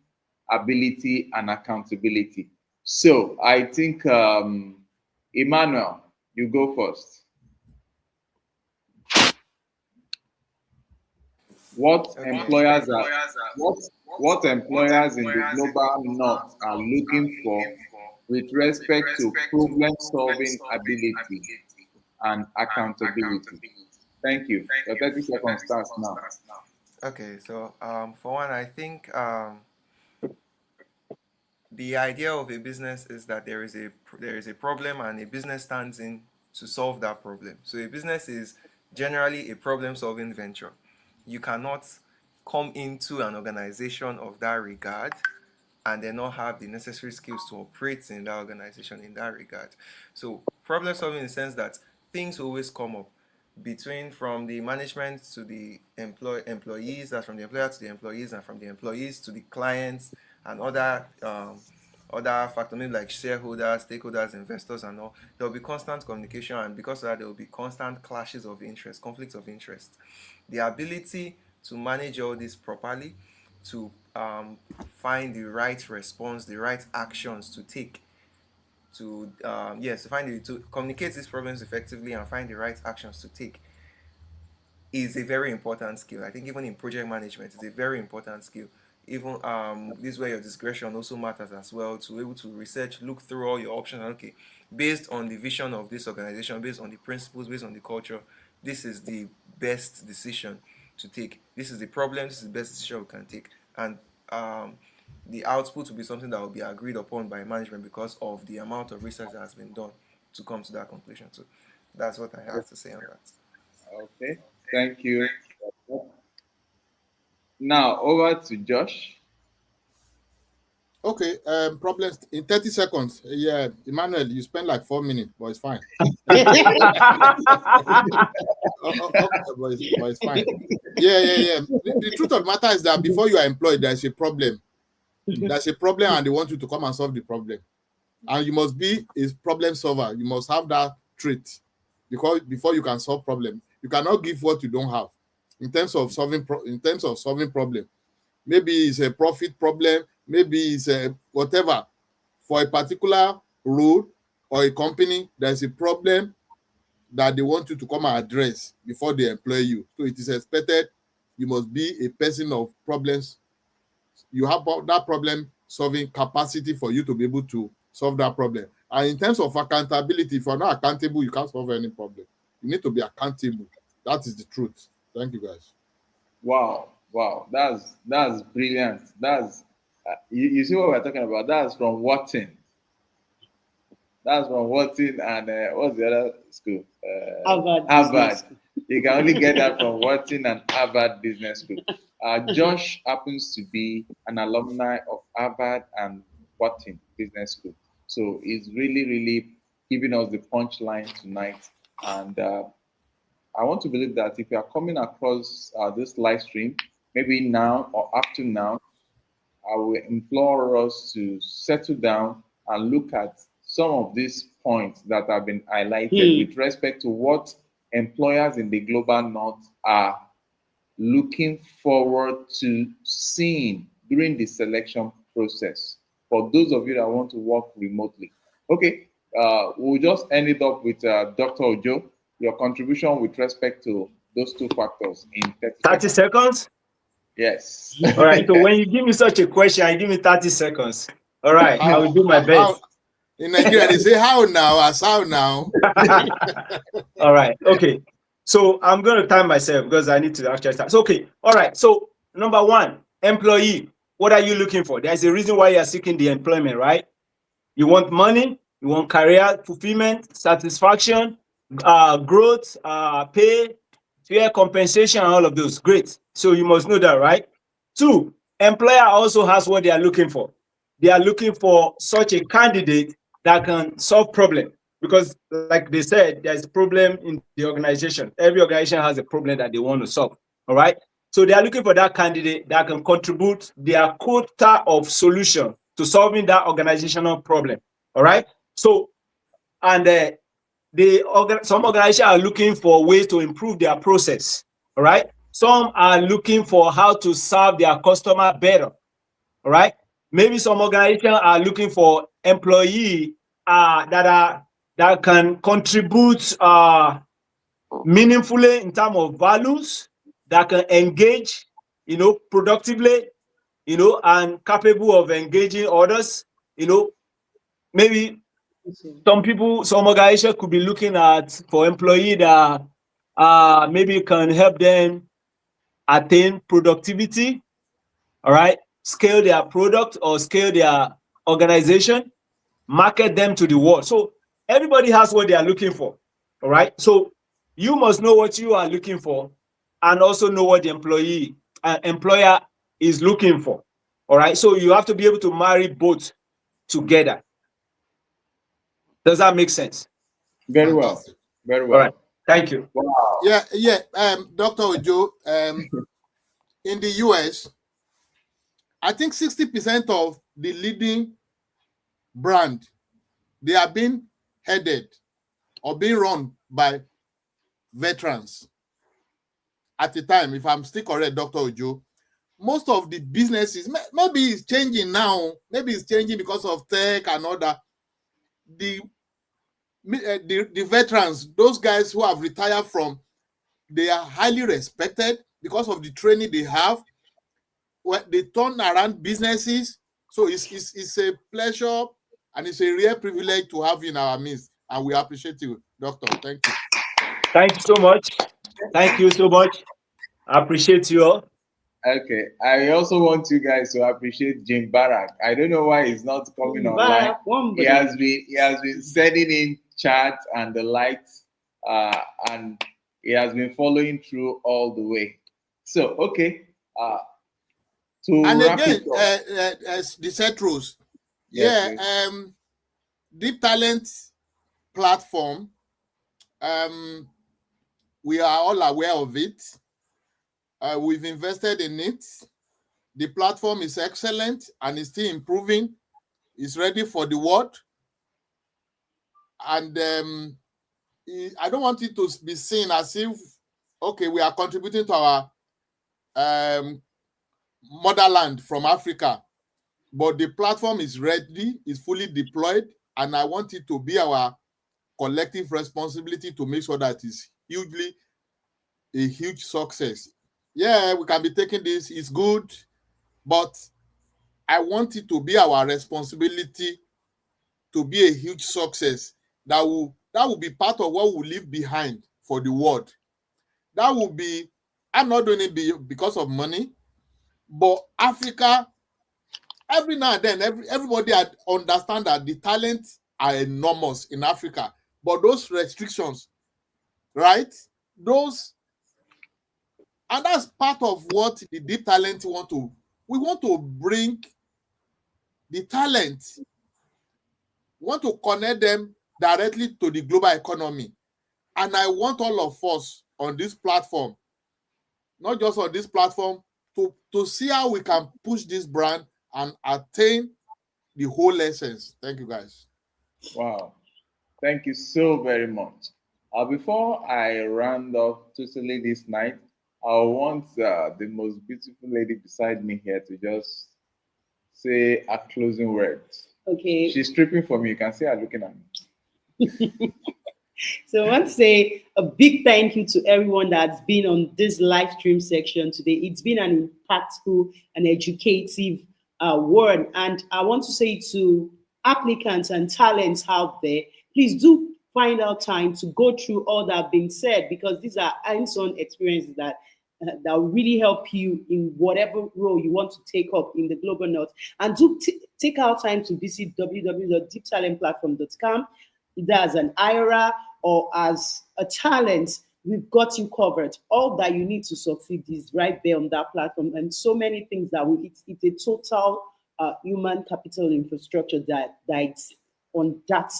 ability and accountability. So I think Emmanuel, you go first. What employers in the global north are looking for with respect to problem-solving ability and accountability? Thank you. Your 30 seconds starts now. Okay, so for one, I think the idea of a business is that there is a problem and a business stands in to solve that problem. So a business is generally a problem-solving venture. You cannot come into an organization of that regard and then not have the necessary skills to operate in that organization in that regard. So problem solving in the sense that things always come up from the management to the employees, that's from the employer to the employees, and from the employees to the clients and other factors, maybe like shareholders, stakeholders, investors, and all. There will be constant communication, and because of that, there will be constant clashes of interest, conflicts of interest. The ability to manage all this properly, to find the right response, the right actions to take, to communicate these problems effectively and find the right actions to take is a very important skill. I think even in project management, it's a very important skill. Even this is where your discretion also matters as well, to be able to research, look through all your options. Okay, based on the vision of this organization, based on the principles, based on the culture, this is the best decision to take. This is the problem, this is the best decision we can take. And the output will be something that will be agreed upon by management because of the amount of research that has been done to come to that conclusion. So that's what I have to say on that. Okay, thank you. Now over to Josh. Okay, problems in 30 seconds. Yeah, Emmanuel, you spend like 4 minutes, but it's fine. Okay, but it's fine. Yeah. The truth of the matter is that before you are employed, there's a problem. There's a problem, and they want you to come and solve the problem. And you must be a problem solver. You must have that trait, because before you can solve problem, you cannot give what you don't have. In terms of solving problem, maybe it's a profit problem, maybe it's a whatever. For a particular role or a company, there's a problem that they want you to come and address before they employ you. So it is expected you must be a person of problems. You have that problem solving capacity for you to be able to solve that problem. And in terms of accountability, if you're not accountable, you can't solve any problem. You need to be accountable. That is the truth. Thank you, guys. Wow, that's brilliant. That's you see what we're talking about. That's from Wharton. That's from Wharton and what's the other school? Harvard. You can only get that from Wharton and Harvard Business School. Josh happens to be an alumni of Harvard and Wharton Business School. So he's really giving us the punchline tonight. And I want to believe that if you are coming across this live stream maybe now or up to now, I will implore us to settle down and look at some of these points that have been highlighted with respect to what employers in the global north are looking forward to seeing during the selection process for those of you that want to work remotely. Okay, we'll just end it up with Dr. Ojo, your contribution with respect to those two factors in 30 seconds? Yes. All right. So when you give me such a question, I give me 30 seconds. All right. I will do my best. In Nigeria, they say how now, as how now. All right. Okay. So I'm going to time myself because I need to actually start. So, okay. All right. So number one, employee. What are you looking for? There's a reason why you're seeking the employment, right? You want money, you want career fulfillment, satisfaction, growth, pay, fair compensation, and all of those. Great. So you must know that, right? Two, employer also has what they are looking for. They are looking for such a candidate that can solve problem. Because like they said, there's a problem in the organization. Every organization has a problem that they want to solve. All right. So they are looking for that candidate that can contribute their quota of solution to solving that organizational problem. All right. So, and some organizations are looking for ways to improve their process. All right. Some are looking for how to serve their customer better. All right. Maybe some organizations are looking for employees that can contribute meaningfully in terms of values, that can engage, productively, and capable of engaging others. Maybe some organizations could be looking at for employee that maybe can help them attain productivity. All right, scale their product or scale their organization, market them to the world. So everybody has what they are looking for. All right. So you must know what you are looking for and also know what the employer is looking for. All right. So you have to be able to marry both together. Does that make sense? Very well. Very well. All right. Thank you. Wow. Yeah. Dr. Ojo, in the US, I think 60% of the leading brand, they are being headed or being run by veterans. At the time, if I'm still correct, Dr. Ojo, most of the businesses, maybe it's changing now, maybe it's changing because of tech and all that. The veterans, those guys who have retired from, they are highly respected because of the training they have. They turn around businesses. So it's a pleasure and it's a real privilege to have you in our midst. And we appreciate you, Doctor. Thank you. Thank you so much. Thank you so much. I appreciate you all. Okay. I also want you guys to appreciate Jim Barak. I don't know why he's not coming online. He has been sending in chat and the likes, and he has been following through all the way. So okay. And again, the set rules. Yes, yeah, Deep Talent platform. We are all aware of it. We've invested in it. The platform is excellent and is still improving. It's ready for the world. And I don't want it to be seen as if, okay, we are contributing to our motherland from Africa. But the platform is ready, is fully deployed, and I want it to be our collective responsibility to make sure that it's a huge success. Yeah, we can be taking this, it's good, but I want it to be our responsibility to be a huge success that will be part of what we leave behind for the world. That will be, I'm not doing it because of money, but Africa, every now and then, everybody understand that the talents are enormous in Africa, but those restrictions, right? And that's part of what the Deep Talent we want to bring the talent, we want to connect them directly to the global economy. And I want all of us on this platform, not just on this platform, to see how we can push this brand and attain the whole essence. Thank you, guys. Wow. Thank you so very much. Before I round off totally this night, I want the most beautiful lady beside me here to just say a closing word. Okay. She's stripping for me. You can see her looking at me. So I want to say a big thank you to everyone that's been on this live stream section today. It's been an impactful and educative word. And I want to say to applicants and talents out there, please do find out time to go through all that being said, because these are hands-on experiences that that will really help you in whatever role you want to take up in the global north. And do take out time to visit www.deeptalentplatform.com, either as an IRA or as a talent. We've got you covered. All that you need to succeed is right there on that platform, and so many things that it's a total human capital infrastructure that's on that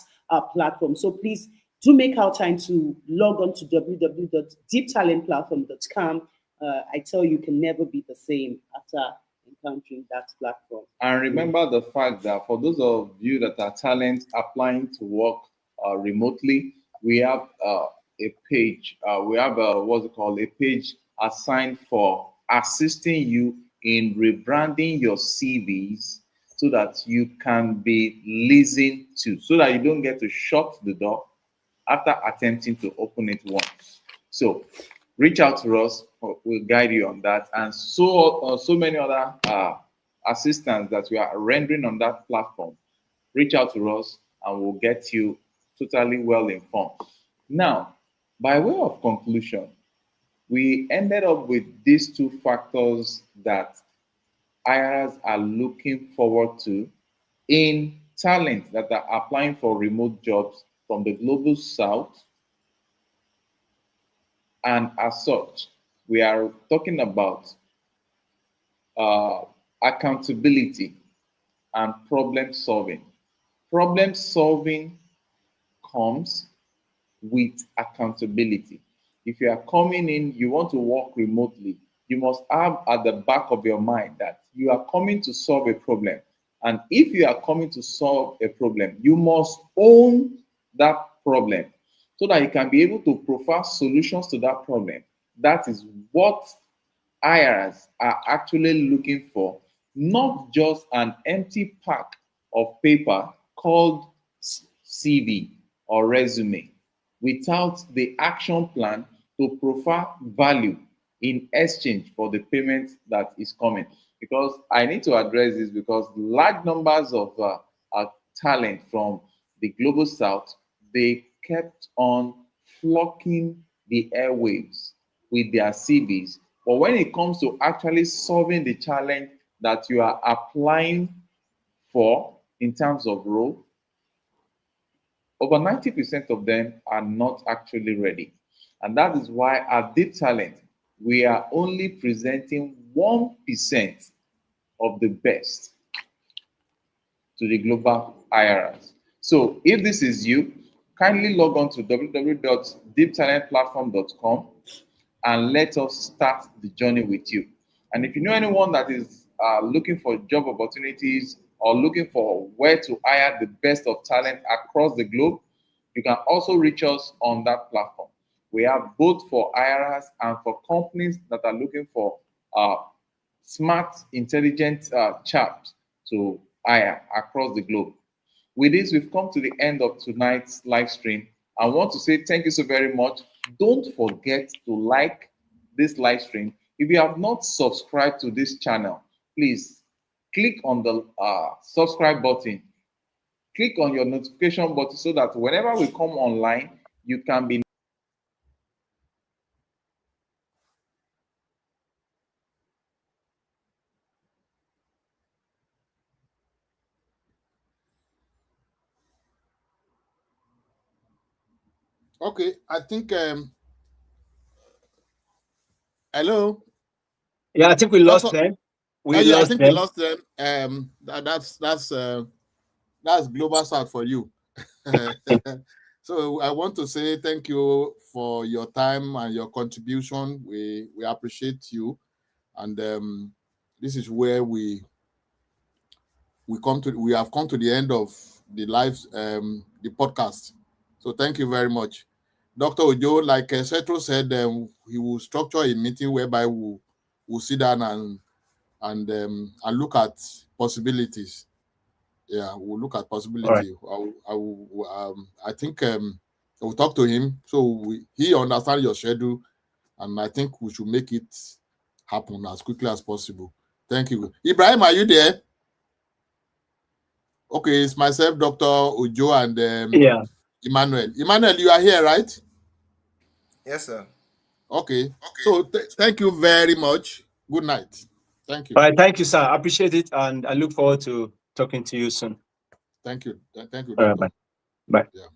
platform. So please do make our time to log on to www.deeptalentplatform.com. I tell you, can never be the same after encountering that platform. And remember the fact that for those of you that are talents applying to work remotely, we have a page. We have what's it called? A page assigned for assisting you in rebranding your CVs so that you can be listened to, so that you don't get to shut the door after attempting to open it once. So reach out to us. We'll guide you on that, and so many other assistance that we are rendering on that platform. Reach out to us, and we'll get you totally well informed. Now, by way of conclusion, we ended up with these two factors that IRAs are looking forward to in talent that are applying for remote jobs from the global south. And as such, we are talking about accountability and problem solving. Problem solving comes with accountability. If you are coming in, you want to work remotely, you must have at the back of your mind that you are coming to solve a problem. And if you are coming to solve a problem, you must own that problem so that you can be able to provide solutions to that problem. That is what IRs are actually looking for, not just an empty pack of paper called CV or resume without the action plan to provide value in exchange for the payment that is coming. Because I need to address this, because large numbers of talent from the global south, they kept on flocking the airwaves with their CVs. But when it comes to actually solving the challenge that you are applying for in terms of role, over 90% of them are not actually ready. And that is why at Deep Talent, we are only presenting 1% of the best to the global IRS. So if this is you, kindly log on to www.deeptalentplatform.com and let us start the journey with you. And if you know anyone that is looking for job opportunities or looking for where to hire the best of talent across the globe, you can also reach us on that platform. We have both for IRS and for companies that are looking for smart, intelligent chaps to hire across the globe. With this, we've come to the end of tonight's live stream. I want to say thank you so very much. Don't forget to like this live stream. If you have not subscribed to this channel, please click on the subscribe button. Click on your notification button so that whenever we come online, you can be Okay, I think hello. Yeah, I think we lost them. I think we lost them. That's global south for you. So I want to say thank you for your time and your contribution. We appreciate you. And this is where we have come to the end of the the podcast. So thank you very much. Dr. Ojo, like Setro said, he will structure a meeting whereby we'll sit down and look at possibilities. Yeah, we'll look at possibility. I think we'll talk to him so he understands your schedule, and I think we should make it happen as quickly as possible. Thank you. Ibrahim, are you there? Okay, it's myself, Dr. Ojo, and Emmanuel. Emmanuel, you are here, right? Yes, sir. Okay. So thank you very much. Good night. Thank you. All right, thank you, sir. I appreciate it, and I look forward to talking to you soon. Thank you. Thank you, All Doctor. right, bye. Bye. Yeah.